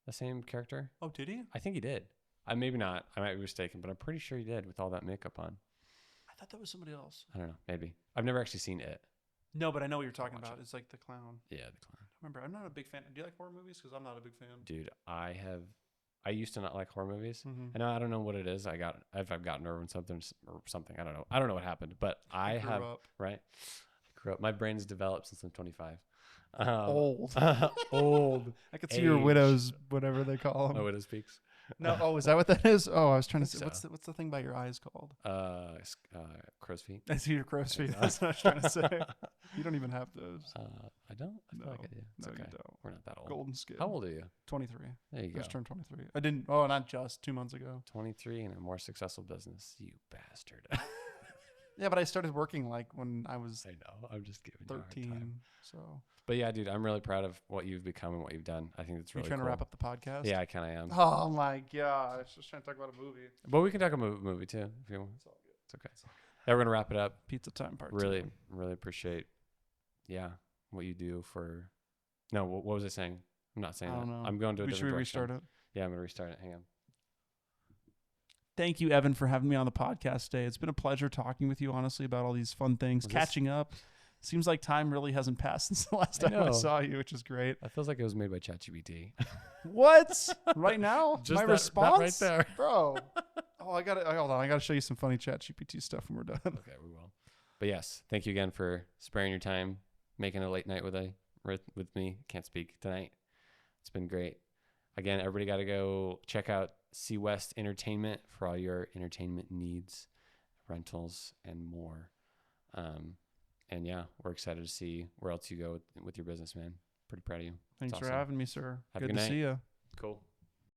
The same character? Oh, did he? I think he did. maybe not. I might be mistaken, but I'm pretty sure he did with all that makeup on. I thought that was somebody else. I don't know. Maybe. I've never actually seen it. No, but I know what you're talking Watch about. it. It's like the clown. Yeah, the clown. Remember, I'm not a big fan. Do you like horror movies? Because I'm not a big fan. Dude, I used to not like horror movies, Mm-hmm. and I don't know what it is. If I've gotten over something or something. I don't know. I don't know what happened, but I grew have up. right. I grew up. My brain's developed since I'm 25. Old. Old. I could see your Age. widows, whatever they call them. Oh, widow speaks. No, oh, is that what that is? Oh, I was trying to think say, so. what's the thing by your eyes called? Crow's feet. I see your crow's feet. That's what I was trying to say. You don't even have those. I don't. I feel No, like I do. It's no, okay. you don't. We're not that old. Golden skin. How old are you? 23. There you I go. just turned 23. I didn't. Oh, not just 2 months ago. 23 and a more successful business. You bastard. Yeah, but I started working like when I was I know. I'm just giving you a hard time. 13. So But yeah, dude, I'm really proud of what you've become and what you've done. I think it's you really trying cool. to wrap up the podcast? Yeah, I kind of am. Oh my gosh! Just trying to talk about a movie. But we can talk about a movie too if you want. It's all good. It's okay. Yeah, we're gonna wrap it up. Pizza time part. Really, 2. really appreciate, what you do for. No, what was I saying? I'm not saying I that. don't know. I'm going to a Should different we direction. restart it? Yeah, I'm gonna restart it. Hang on. Thank you, Evan, for having me on the podcast today. It's been a pleasure talking with you, honestly, about all these fun things, catching up. Seems like time really hasn't passed since the last time I know. saw you, which is great. That feels like it was made by ChatGPT. What? Right now? Just My that response? right there. Bro. Oh, hold on. I got to show you some funny ChatGPT stuff when we're done. Okay, we will. But yes, thank you again for sparing your time, making a late night with me. Can't speak tonight. It's been great. Again, everybody got to go check out C West Entertainment for all your entertainment needs, rentals, and more. And yeah, we're excited to see where else you go with your business, man. Pretty proud of you. Thanks It's for awesome. having me, sir. Have a Good good to night. see you. Cool.